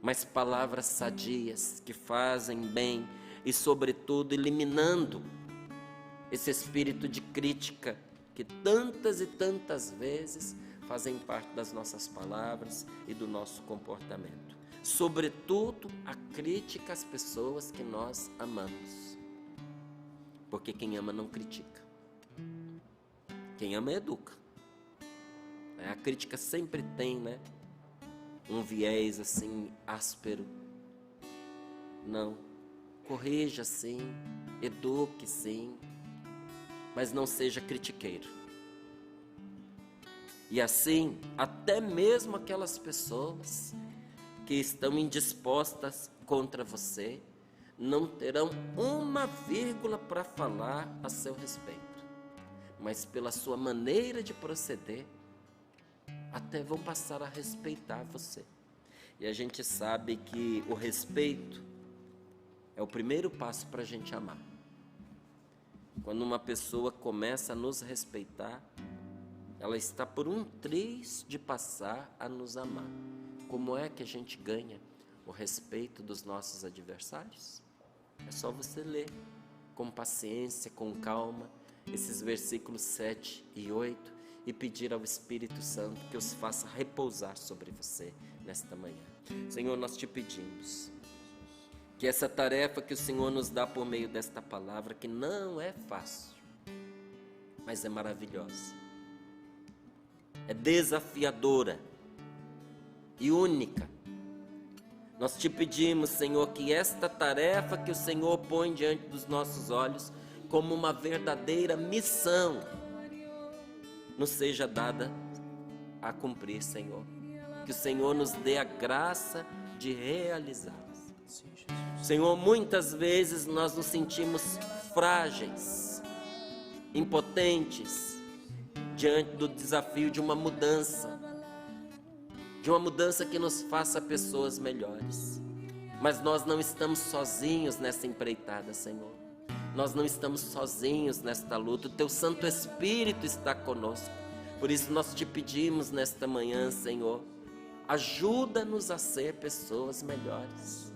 B: mas palavras sadias que fazem bem e, sobretudo, eliminando esse espírito de crítica que tantas e tantas vezes fazem parte das nossas palavras e do nosso comportamento. Sobretudo, a crítica às pessoas que nós amamos. Porque quem ama não critica. Quem ama educa. A crítica sempre tem, né, um viés assim áspero. Não. Corrija sim, eduque sim, mas não seja critiqueiro. E assim, até mesmo aquelas pessoas que estão indispostas contra você, não terão uma vírgula para falar a seu respeito. Mas pela sua maneira de proceder, até vão passar a respeitar você. E a gente sabe que o respeito é o primeiro passo para a gente amar. Quando uma pessoa começa a nos respeitar, ela está por um triz de passar a nos amar. Como é que a gente ganha o respeito dos nossos adversários? É só você ler com paciência, com calma, esses versículos 7 e 8 e pedir ao Espírito Santo que os faça repousar sobre você nesta manhã. Senhor, nós te pedimos que essa tarefa que o Senhor nos dá por meio desta palavra, que não é fácil, mas é maravilhosa, é desafiadora e única. Nós te pedimos, Senhor, que esta tarefa que o Senhor põe diante dos nossos olhos como uma verdadeira missão nos seja dada a cumprir, Senhor. Que o Senhor nos dê a graça de realizá-las. Senhor, muitas vezes nós nos sentimos frágeis, impotentes, diante do desafio de uma mudança que nos faça pessoas melhores. Mas nós não estamos sozinhos nessa empreitada, Senhor. Nós não estamos sozinhos nesta luta. O Teu Santo Espírito está conosco. Por isso nós te pedimos nesta manhã, Senhor, ajuda-nos a ser pessoas melhores.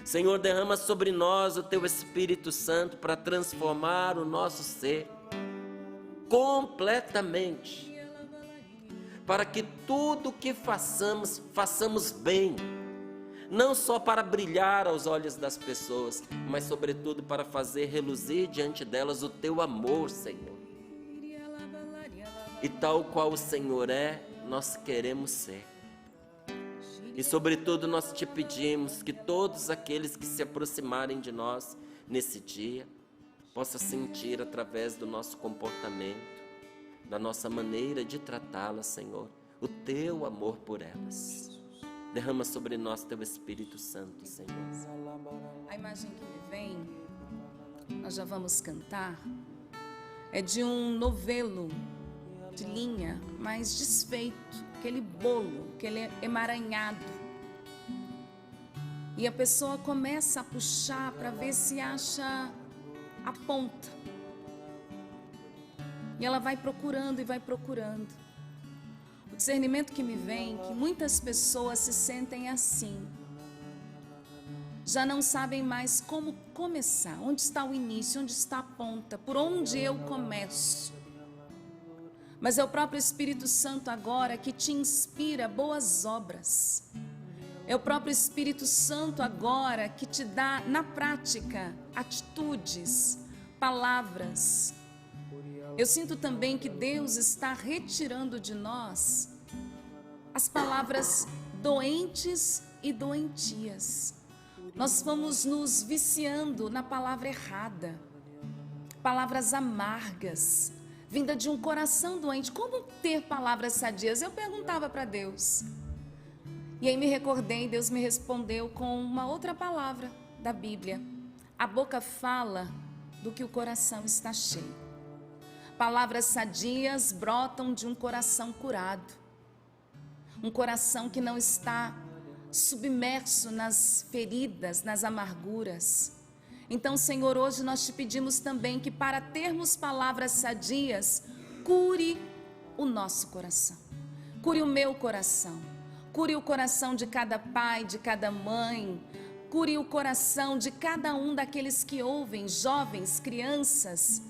B: Senhor, derrama sobre nós o Teu Espírito Santo para transformar o nosso ser completamente, para que tudo que façamos, façamos bem, não só para brilhar aos olhos das pessoas, mas sobretudo para fazer reluzir diante delas o Teu amor, Senhor. E tal qual o Senhor é, nós queremos ser. E sobretudo nós te pedimos que todos aqueles que se aproximarem de nós nesse dia, possam sentir através do nosso comportamento, da nossa maneira de tratá-las, Senhor, o Teu amor por elas. Derrama sobre nós Teu Espírito Santo, Senhor.
C: A imagem que me vem, nós já vamos cantar, é de um novelo de linha, mais desfeito, aquele bolo, aquele emaranhado. E a pessoa começa a puxar para ver se acha a ponta. E ela vai procurando e vai procurando. O discernimento que me vem é que muitas pessoas se sentem assim. Já não sabem mais como começar, onde está o início, onde está a ponta, por onde eu começo. Mas é o próprio Espírito Santo agora que te inspira boas obras. É o próprio Espírito Santo agora que te dá na prática atitudes, palavras. Eu sinto também que Deus está retirando de nós as palavras doentes e doentias. Nós vamos nos viciando na palavra errada, palavras amargas, vinda de um coração doente. Como ter palavras sadias? Eu perguntava para Deus. E aí me recordei, Deus me respondeu com uma outra palavra da Bíblia. A boca fala do que o coração está cheio. Palavras sadias brotam de um coração curado. Um coração que não está submerso nas feridas, nas amarguras. Então, Senhor, hoje nós te pedimos também que para termos palavras sadias, cure o nosso coração. Cure o meu coração. Cure o coração de cada pai, de cada mãe. Cure o coração de cada um daqueles que ouvem, jovens, crianças.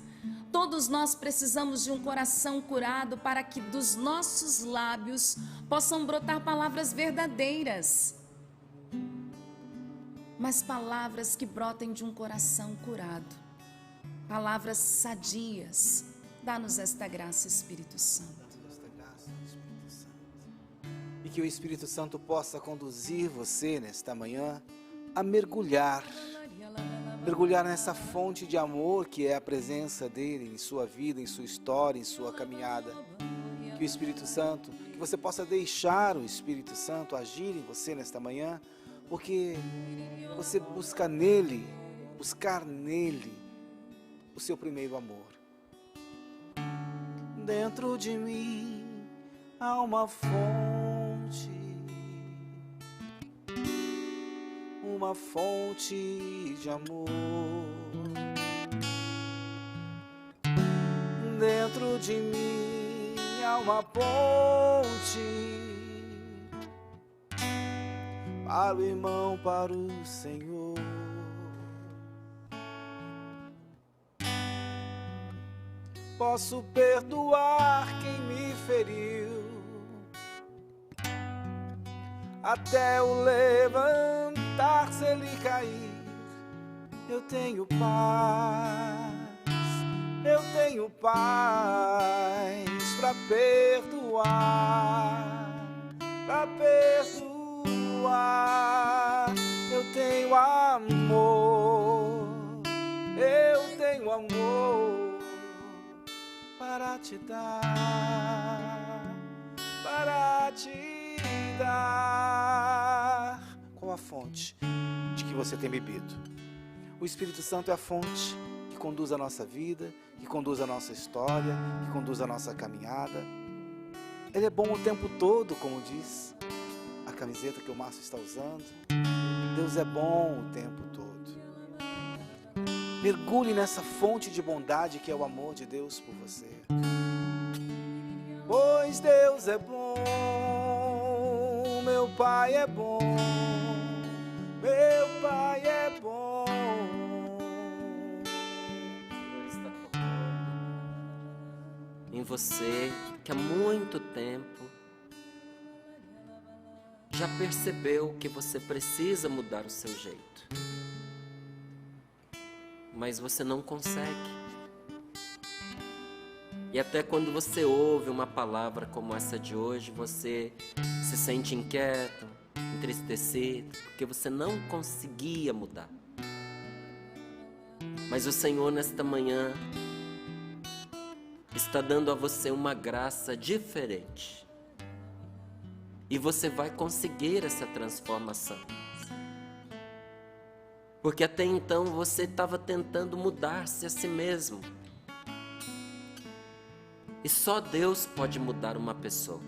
C: todos nós precisamos de um coração curado para que dos nossos lábios possam brotar palavras verdadeiras, mas palavras que brotem de um coração curado, palavras sadias. Dá-nos esta graça, Espírito Santo.
D: E que o Espírito Santo possa conduzir você nesta manhã a mergulhar nessa fonte de amor que é a presença dele em sua vida, em sua história, em sua caminhada. Que o Espírito Santo, que você possa deixar o Espírito Santo agir em você nesta manhã, porque você buscar nele o seu primeiro amor. Dentro de mim há uma fonte de amor. Dentro de mim há uma ponte para o irmão, para o Senhor. Posso perdoar quem me feriu, até o levantar, se ele cair. Eu tenho paz para perdoar, Eu tenho amor para te dar. Qual a fonte de que você tem bebido? O Espírito Santo é a fonte que conduz a nossa vida, que conduz a nossa história, que conduz a nossa caminhada. Ele é bom o tempo todo, como diz a camiseta que o Márcio está usando. Deus é bom o tempo todo. Mergulhe nessa fonte de bondade que é o amor de Deus por você. Pois Deus é bom, meu Pai é bom, meu Pai é bom.
B: O Senhor está tocando em você que há muito tempo já percebeu que você precisa mudar o seu jeito, mas você não consegue. E até quando você ouve uma palavra como essa de hoje, você se sente inquieto, entristecido, porque você não conseguia mudar. Mas o Senhor nesta manhã está dando a você uma graça diferente. E você vai conseguir essa transformação. Porque até então você estava tentando mudar-se a si mesmo. E só Deus pode mudar uma pessoa.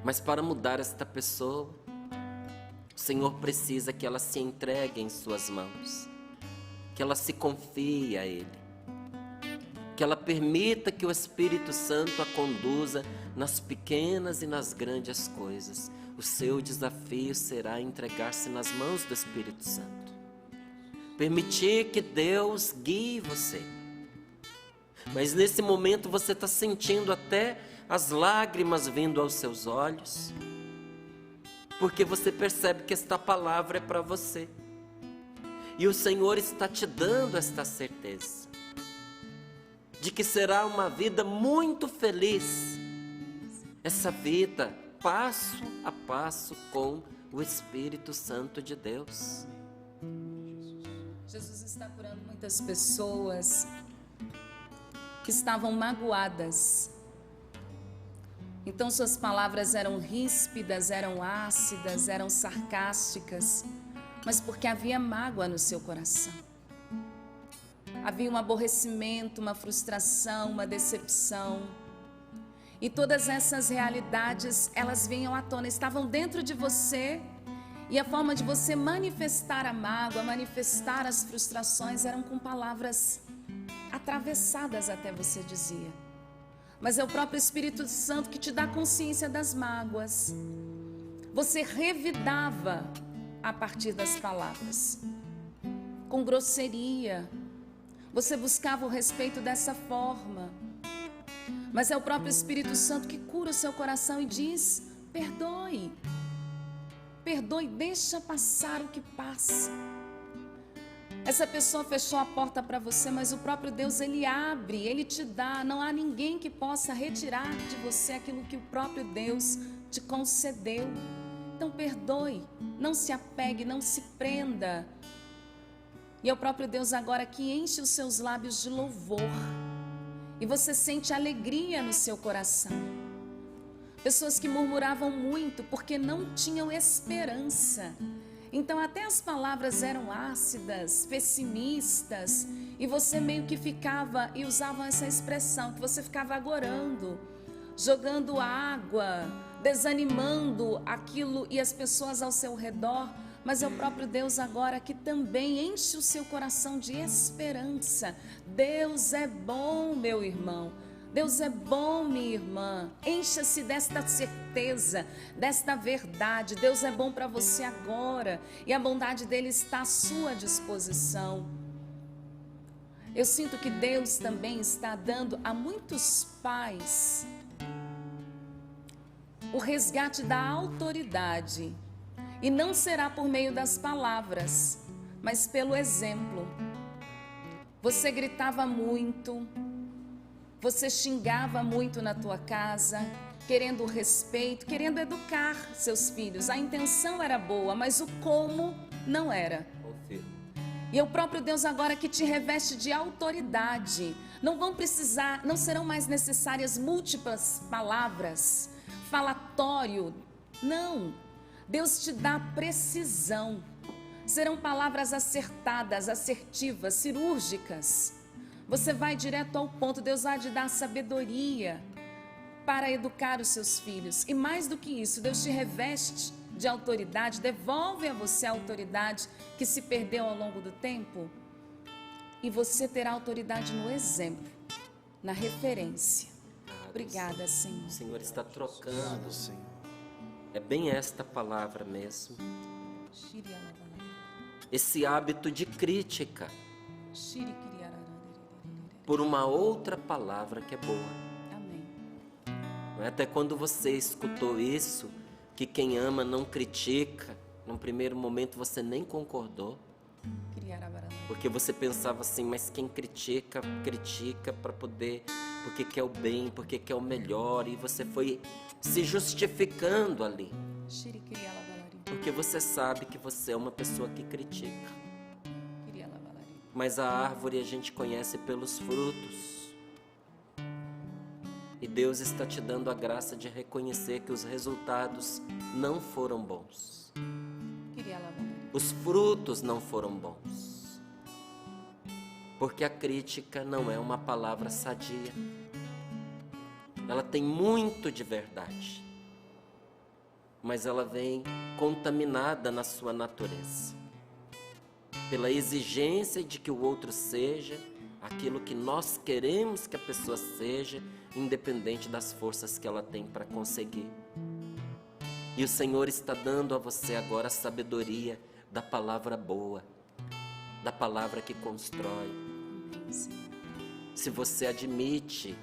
B: Mas para mudar esta pessoa, o Senhor precisa que ela se entregue em suas mãos, que ela se confie a Ele, que ela permita que o Espírito Santo a conduza nas pequenas e nas grandes coisas. O seu desafio será entregar-se nas mãos do Espírito Santo, permitir que Deus guie você. Mas nesse momento você está sentindo até as lágrimas vindo aos seus olhos, porque você percebe que esta palavra é para você. E o Senhor está te dando esta certeza de que será uma vida muito feliz. Essa vida passo a passo com o Espírito Santo de Deus.
C: Jesus está curando muitas pessoas que estavam magoadas. Então suas palavras eram ríspidas, eram ácidas, eram sarcásticas, mas porque havia mágoa no seu coração. Havia um aborrecimento, uma frustração, uma decepção. E todas essas realidades, elas vinham à tona, estavam dentro de você. E a forma de você manifestar a mágoa, manifestar as frustrações, eram com palavras atravessadas, até você dizia. Mas é o próprio Espírito Santo que te dá consciência das mágoas. Você revidava a partir das palavras, com grosseria, você buscava o respeito dessa forma. Mas é o próprio Espírito Santo que cura o seu coração e diz: perdoe. Perdoe, deixa passar o que passa. Essa pessoa fechou a porta para você, mas o próprio Deus, Ele abre, Ele te dá. Não há ninguém que possa retirar de você aquilo que o próprio Deus te concedeu. Então perdoe, não se apegue, não se prenda. E é o próprio Deus agora que enche os seus lábios de louvor. E você sente alegria no seu coração. Pessoas que murmuravam muito porque não tinham esperança. Então até as palavras eram ácidas, pessimistas, e você meio que ficava, e usavam essa expressão, que você ficava agorando, jogando água, desanimando aquilo e as pessoas ao seu redor. Mas é o próprio Deus agora que também enche o seu coração de esperança. Deus é bom, meu irmão. Deus é bom, minha irmã. Encha-se desta certeza, desta verdade. Deus é bom para você agora e a bondade dele está à sua disposição. Eu sinto que Deus também está dando a muitos pais o resgate da autoridade. E não será por meio das palavras, mas pelo exemplo. Você gritava muito, você xingava muito na tua casa, querendo o respeito, querendo educar seus filhos. A intenção era boa, mas o como não era. E é o próprio Deus agora que te reveste de autoridade. Não serão mais necessárias múltiplas palavras, falatório. Não. Deus te dá precisão. Serão palavras acertadas, assertivas, cirúrgicas. Você vai direto ao ponto. Deus vai te dar sabedoria para educar os seus filhos. E mais do que isso, Deus te reveste de autoridade, devolve a você a autoridade que se perdeu ao longo do tempo. E você terá autoridade no exemplo, na referência. Obrigada, Senhor.
B: O Senhor está trocando, Senhor. É bem esta palavra mesmo. Esse hábito de crítica por uma outra palavra que é boa.
C: Amém.
B: Até quando você escutou isso, que quem ama não critica, num primeiro momento você nem concordou. Porque você pensava assim, mas quem critica, critica para poder, porque quer o bem, porque quer o melhor, e você foi se justificando ali. Porque você sabe que você é uma pessoa que critica. Mas a árvore a gente conhece pelos frutos. E Deus está te dando a graça de reconhecer que os resultados não foram bons. Os frutos não foram bons. Porque a crítica não é uma palavra sadia. Ela tem muito de verdade. Mas ela vem contaminada na sua natureza. Pela exigência de que o outro seja aquilo que nós queremos que a pessoa seja, independente das forças que ela tem para conseguir. E o Senhor está dando a você agora a sabedoria da palavra boa, da palavra que constrói. Se você admite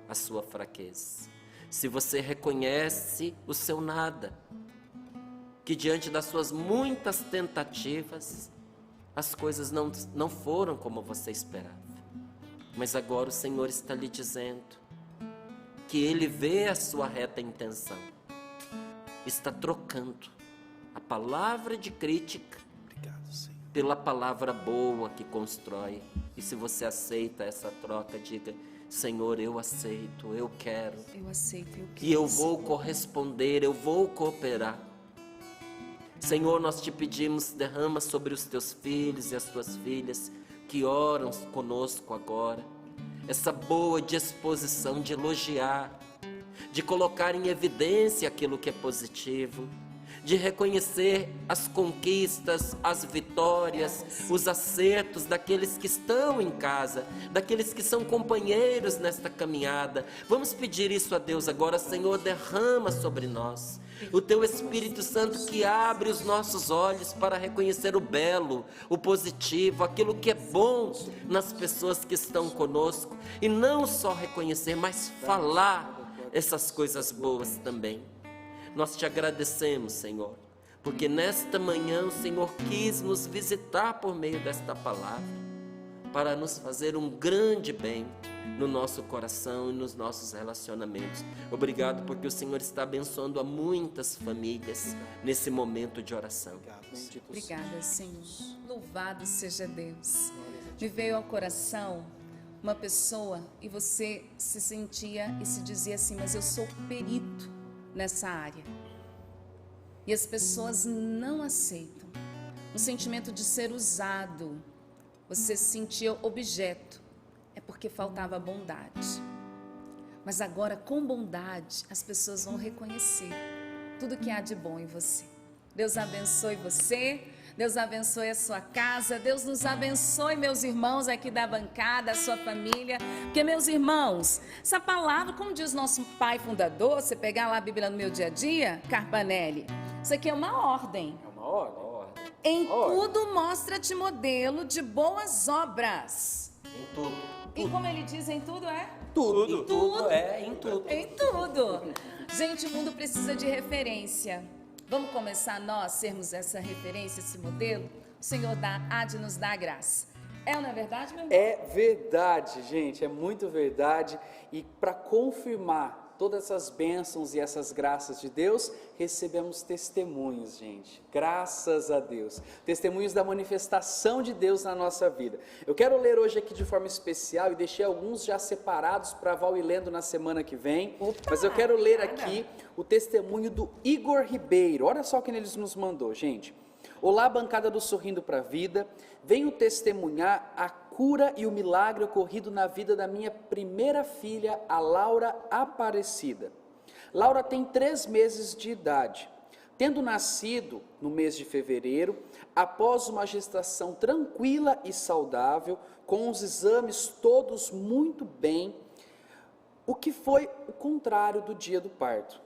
B: a sua fraqueza, se você reconhece o seu nada, que diante das suas muitas tentativas, as coisas não foram como você esperava. Mas agora o Senhor está lhe dizendo que Ele vê a sua reta intenção, está trocando a palavra de crítica pela palavra boa que constrói. E se você aceita essa troca, diga: Senhor, eu aceito, eu quero.
C: Eu aceito, eu quero.
B: E eu vou corresponder, eu vou cooperar. Senhor, nós te pedimos, derrama sobre os teus filhos e as tuas filhas que oram conosco agora, essa boa disposição de elogiar, de colocar em evidência aquilo que é positivo, de reconhecer as conquistas, as vitórias, os acertos daqueles que estão em casa, daqueles que são companheiros nesta caminhada. Vamos pedir isso a Deus agora. Senhor, derrama sobre nós o Teu Espírito Santo, que abre os nossos olhos para reconhecer o belo, o positivo, aquilo que é bom nas pessoas que estão conosco, e não só reconhecer, mas falar essas coisas boas também. Nós te agradecemos, Senhor, porque nesta manhã o Senhor quis nos visitar por meio desta palavra, para nos fazer um grande bem no nosso coração e nos nossos relacionamentos. Obrigado porque o Senhor está abençoando a muitas famílias nesse momento de oração.
C: Obrigada, Senhor. Louvado seja Deus. Me veio ao coração uma pessoa e você se sentia e se dizia assim: mas eu sou perito nessa área. E as pessoas não aceitam. Um sentimento de ser usado. Você se sentia objeto. É porque faltava bondade. Mas agora, com bondade, as pessoas vão reconhecer tudo que há de bom em você. Deus abençoe você. Deus abençoe a sua casa, Deus nos abençoe, meus irmãos aqui da bancada, a sua família, porque, meus irmãos, essa palavra, como diz nosso pai fundador, você pegar lá a Bíblia no meu dia a dia, Carpanelli, isso aqui é uma ordem.
A: É uma ordem.
C: Em tudo mostra-te modelo de boas obras.
B: Em tudo.
C: E como ele diz, em tudo é?
B: Tudo.
C: Em tudo.
B: Em tudo.
C: Em tudo. Gente, o mundo precisa de referência. Vamos começar nós sermos essa referência, esse modelo? O Senhor há de nos dar a graça. É ou não é verdade, meu irmão?
A: É verdade, gente, é muito verdade. E para confirmar todas essas bênçãos e essas graças de Deus, recebemos testemunhos, gente. Graças a Deus. Testemunhos da manifestação de Deus na nossa vida. Eu quero ler hoje aqui de forma especial e deixei alguns já separados para Val ir lendo na semana que vem. Mas eu quero ler aqui o testemunho do Igor Ribeiro. Olha só quem ele nos mandou, gente. Olá, bancada do Sorrindo para a Vida. Venho testemunhar a cura e o milagre ocorrido na vida da minha primeira filha, a Laura Aparecida. Laura tem 3 meses de idade. Tendo nascido no mês de fevereiro, após uma gestação tranquila e saudável, com os exames todos muito bem, o que foi o contrário do dia do parto.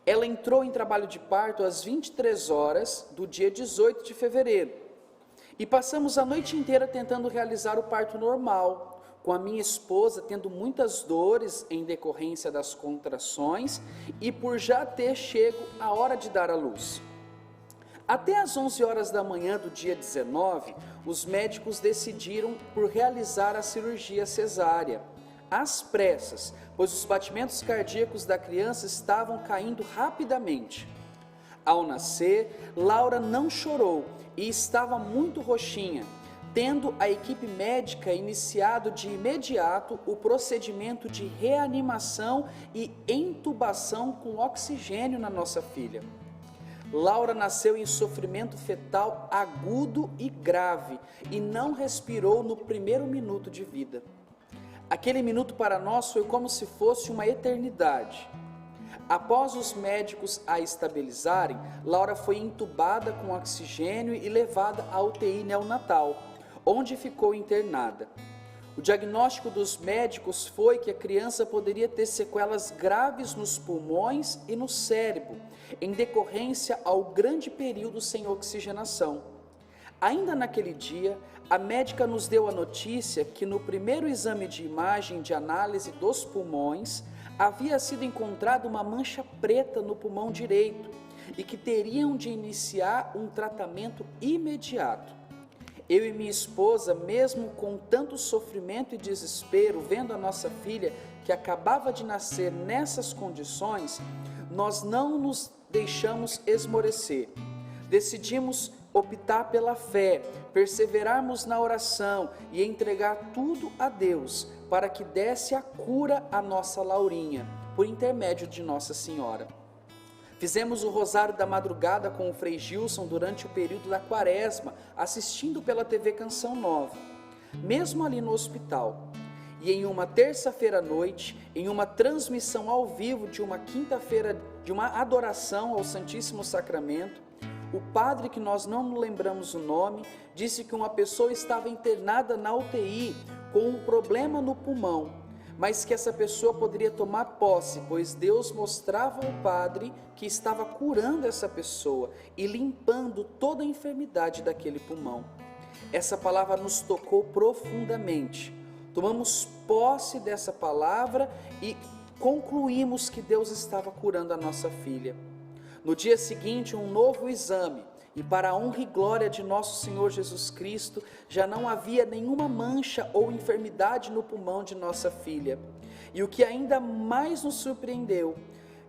A: Ela entrou em trabalho de parto às 23 horas do dia 18 de fevereiro. E passamos a noite inteira tentando realizar o parto normal, com a minha esposa tendo muitas dores em decorrência das contrações e por já ter chego a hora de dar à luz. Até às 11 horas da manhã do dia 19, os médicos decidiram por realizar a cirurgia cesárea, às pressas, pois os batimentos cardíacos da criança estavam caindo rapidamente. Ao nascer, Laura não chorou e estava muito roxinha, tendo a equipe médica iniciado de imediato o procedimento de reanimação e intubação com oxigênio na nossa filha. Laura nasceu em sofrimento fetal agudo e grave e não respirou no primeiro minuto de vida. Aquele minuto para nós foi como se fosse uma eternidade. Após os médicos a estabilizarem, Laura foi entubada com oxigênio e levada à UTI neonatal, onde ficou internada. O diagnóstico dos médicos foi que a criança poderia ter sequelas graves nos pulmões e no cérebro, em decorrência ao grande período sem oxigenação. Ainda naquele dia, a médica nos deu a notícia que no primeiro exame de imagem de análise dos pulmões, havia sido encontrada uma mancha preta no pulmão direito e que teriam de iniciar um tratamento imediato. Eu e minha esposa, mesmo com tanto sofrimento e desespero, vendo a nossa filha que acabava de nascer nessas condições, nós não nos deixamos esmorecer. Decidimos optar pela fé, perseverarmos na oração e entregar tudo a Deus para que desse a cura à nossa Laurinha, por intermédio de Nossa Senhora. Fizemos o Rosário da Madrugada com o Frei Gilson durante o período da Quaresma, assistindo pela TV Canção Nova, mesmo ali no hospital. E em uma terça-feira à noite, em uma transmissão ao vivo de uma quinta-feira de uma adoração ao Santíssimo Sacramento, o padre, que nós não lembramos o nome, disse que uma pessoa estava internada na UTI com um problema no pulmão, mas que essa pessoa poderia tomar posse, pois Deus mostrava ao padre que estava curando essa pessoa e limpando toda a enfermidade daquele pulmão. Essa palavra nos tocou profundamente. Tomamos posse dessa palavra e concluímos que Deus estava curando a nossa filha. No dia seguinte, um novo exame, e para a honra e glória de nosso Senhor Jesus Cristo, já não havia nenhuma mancha ou enfermidade no pulmão de nossa filha. E o que ainda mais nos surpreendeu,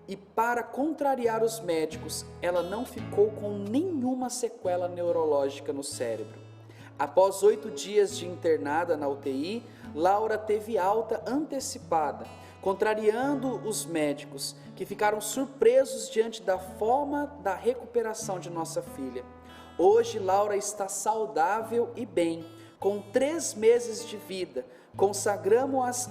A: e para contrariar os médicos, ela não ficou com nenhuma sequela neurológica no cérebro. Após 8 dias de internada na UTI, Laura teve alta antecipada, contrariando os médicos, que ficaram surpresos diante da forma da recuperação de nossa filha. Hoje, Laura está saudável e bem, com 3 meses de vida. Consagramos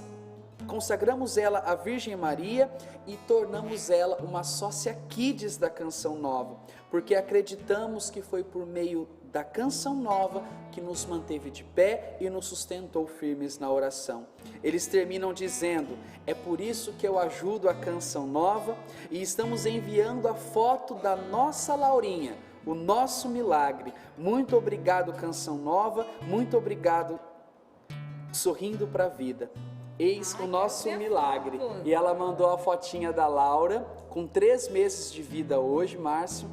A: ela à Virgem Maria e tornamos ela uma sócia Kids da Canção Nova, porque acreditamos que foi por meio da Canção Nova que nos manteve de pé e nos sustentou firmes na oração. Eles terminam dizendo: é por isso que eu ajudo a Canção Nova, e estamos enviando a foto da nossa Laurinha, o nosso milagre. Muito obrigado, Canção Nova, muito obrigado, Sorrindo para a Vida. Eis o nosso milagre. E ela mandou a fotinha da Laura, com 3 meses de vida hoje, Márcio.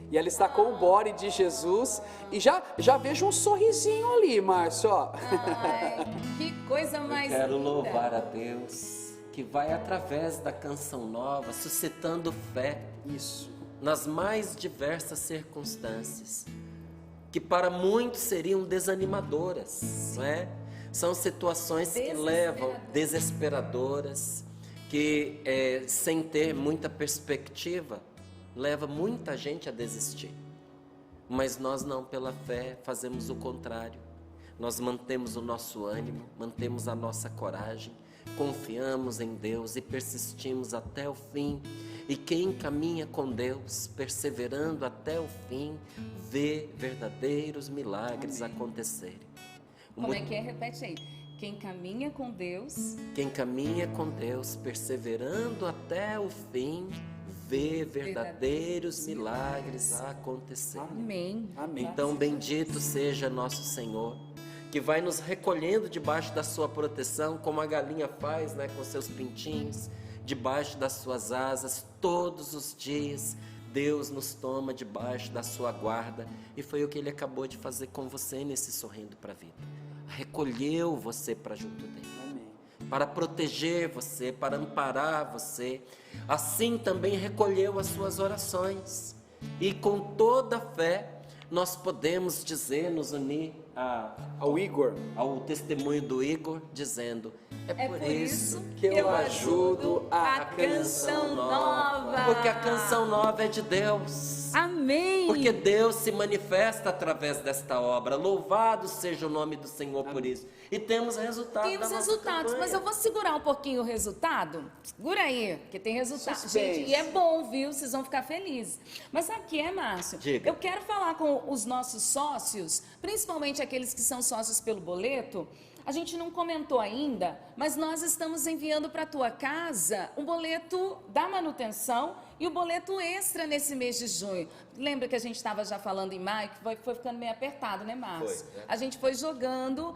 A: E ela está com o bore de Jesus. E já vejo um sorrisinho ali, Márcio. Ó.
C: Ai, que coisa mais linda.
B: Quero louvar a Deus, que vai através da Canção Nova, suscitando fé.
A: Isso.
B: Nas mais diversas circunstâncias, que para muitos seriam desanimadoras, não é? São situações que levam desesperadoras, que sem ter muita perspectiva, leva muita gente a desistir. Mas nós não, pela fé, fazemos o contrário. Nós mantemos o nosso ânimo, mantemos a nossa coragem, confiamos em Deus e persistimos até o fim. E quem caminha com Deus, perseverando até o fim, vê verdadeiros milagres acontecerem.
C: Como é que é? Repete aí. Quem caminha com Deus...
B: Quem caminha com Deus, perseverando até o fim, vê verdadeiros milagres acontecer.
C: Amém.
A: Amém.
B: Então, bendito seja nosso Senhor, que vai nos recolhendo debaixo da sua proteção, como a galinha faz, né, com seus pintinhos, debaixo das suas asas, todos os dias. Deus nos toma debaixo da sua guarda, e foi o que Ele acabou de fazer com você nesse Sorrindo para a Vida. Recolheu você para junto dele.
A: Amém.
B: Para proteger você, para amparar você. Assim também recolheu as suas orações. E com toda a fé, nós podemos dizer, nos unir
A: Ao Igor.
B: ao testemunho do Igor, dizendo:
C: É por isso
A: que eu ajudo a
C: Canção Nova.
B: Porque a Canção Nova é de Deus.
C: Amém.
B: Porque Deus se manifesta através desta obra. Louvado seja o nome do Senhor por isso. E temos resultados.
C: Temos
B: da nossa
C: resultados,
B: campanha.
C: mas eu vou segurar um pouquinho o resultado. Segura aí, porque tem resultado.
A: Suspense.
C: Gente, e é bom, viu? Vocês vão ficar felizes. Mas sabe o que é, Márcio?
B: Diga.
C: Eu quero falar com os nossos sócios, principalmente aqueles que são sócios pelo boleto. A gente não comentou ainda, mas nós estamos enviando para a tua casa um boleto da manutenção e o boleto extra nesse mês de junho. Lembra que a gente estava já falando em maio, que foi ficando meio apertado, né, Márcio?
B: Foi, né?
C: A gente foi jogando,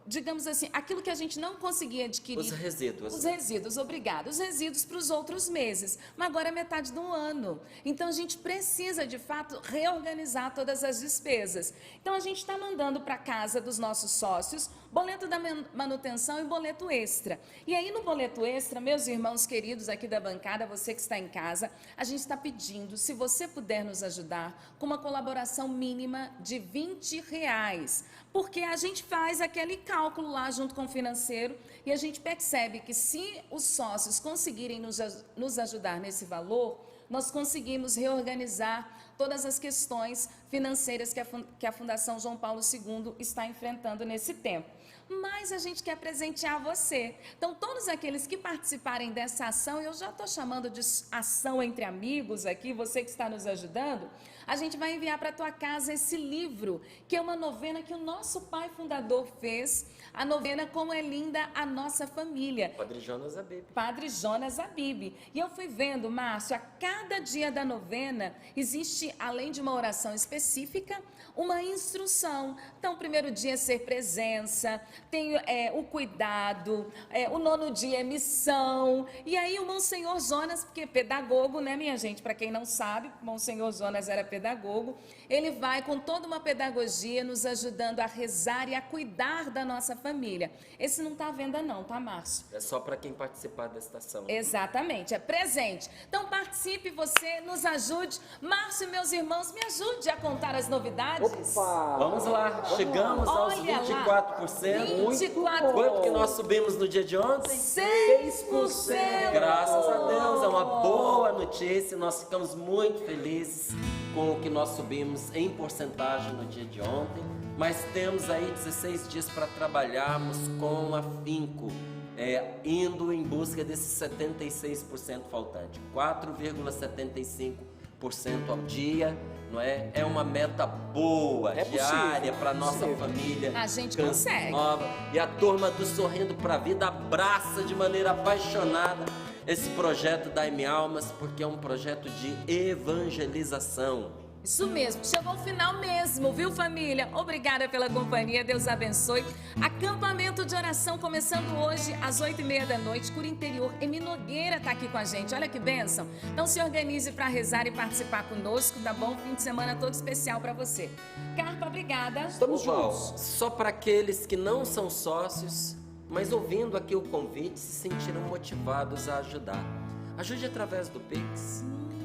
C: digamos assim, aquilo que a gente não conseguia adquirir.
B: Os resíduos.
C: Os resíduos, obrigado. Os resíduos para os outros meses. Mas agora é metade do ano. Então, a gente precisa, de fato, reorganizar todas as despesas. Então, a gente está mandando para casa dos nossos sócios boleto da manutenção e boleto extra. E aí, no boleto extra, meus irmãos queridos aqui da bancada, você que está em casa, a gente está pedindo, se você puder nos ajudar, com uma colaboração mínima de R$20. Porque a gente faz aquele cálculo lá junto com o financeiro e a gente percebe que se os sócios conseguirem nos ajudar nesse valor, nós conseguimos reorganizar todas as questões financeiras que a Fundação João Paulo II está enfrentando nesse tempo. mais a gente quer presentear você. Então, todos aqueles que participarem dessa ação, eu já estou chamando de ação entre amigos aqui, você que está nos ajudando, a gente vai enviar para a tua casa esse livro, que é uma novena que o nosso pai fundador fez, a novena Como é Linda a Nossa Família.
B: Padre Jonas Abib.
C: Padre Jonas Abib. E eu fui vendo, Márcio, a cada dia da novena existe, além de uma oração específica, uma instrução. Então, o primeiro dia é ser presença, tem o cuidado, o 9º dia é missão. E aí o Monsenhor Jonas, porque é pedagogo, né, minha gente? Para quem não sabe, Monsenhor Jonas era pedagogo. Ele vai com toda uma pedagogia nos ajudando a rezar e a cuidar da nossa família. Esse não está à venda não, tá, Márcio?
B: É só para quem participar desta ação.
C: Exatamente, é presente. Então participe você, nos ajude. Márcio e meus irmãos, me ajude a contar as novidades.
A: Opa!
B: Vamos lá, chegamos aos 24%.
C: 24%.
B: Quanto que nós subimos no dia de ontem?
C: 6%.
B: Graças a Deus, é uma boa notícia. Nós ficamos muito felizes com o que nós subimos em porcentagem no dia de ontem. Mas temos aí 16 dias para trabalharmos com afinco, indo em busca desses 76% faltante. 4,75% ao dia, não é? É uma meta boa, diária para nossa família.
C: A gente consegue.
B: Nova. E a turma do Sorrindo para a Vida abraça de maneira apaixonada esse projeto da M Almas, porque é um projeto de evangelização.
C: Isso mesmo, chegou ao final mesmo, viu, família? Obrigada pela companhia, Deus abençoe. Acampamento de oração começando hoje às 8h30 da noite, Cura Interior. Emi Nogueira está aqui com a gente, olha que bênção. Então se organize para rezar e participar conosco, tá bom? Fim de semana todo especial para você. Carpa, obrigada.
A: Estamos juntos.
B: Só para aqueles que não são sócios, mas ouvindo aqui o convite, se sentiram motivados a ajudar. Ajude através do Pix.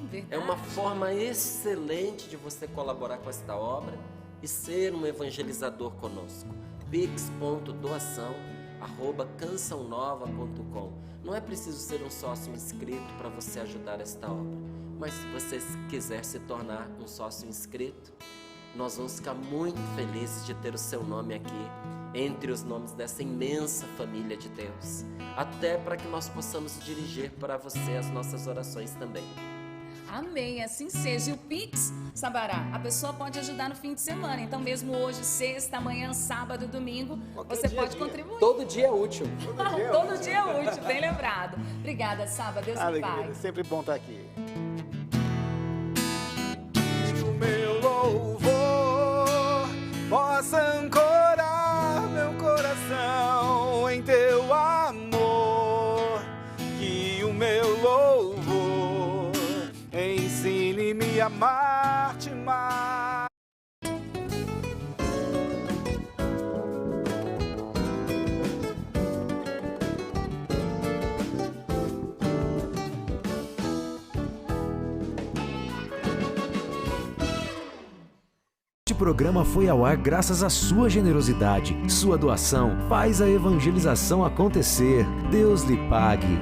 C: Verdade.
B: É uma forma excelente de você colaborar com esta obra e ser um evangelizador conosco. pix.doação@cançãonova.com. Não é preciso ser um sócio inscrito para você ajudar esta obra, mas se você quiser se tornar um sócio inscrito, nós vamos ficar muito felizes de ter o seu nome aqui entre os nomes dessa imensa família de Deus, até para que nós possamos dirigir para você as nossas orações também.
C: Amém, assim seja. E o Pix, Sabará, a pessoa pode ajudar no fim de semana. Então, mesmo hoje, sexta, amanhã, sábado, domingo, você pode contribuir.
A: Todo dia é útil.
C: Todo dia é útil, bem lembrado. Obrigada, Saba. Deus me pague.
D: Sempre bom estar aqui. Que o meu louvor possa ancorar meu coração em teu amor. Que o meu louvor ensine-me a amar-te mais.
E: Este programa foi ao ar graças à sua generosidade. Sua doação faz a evangelização acontecer. Deus lhe pague.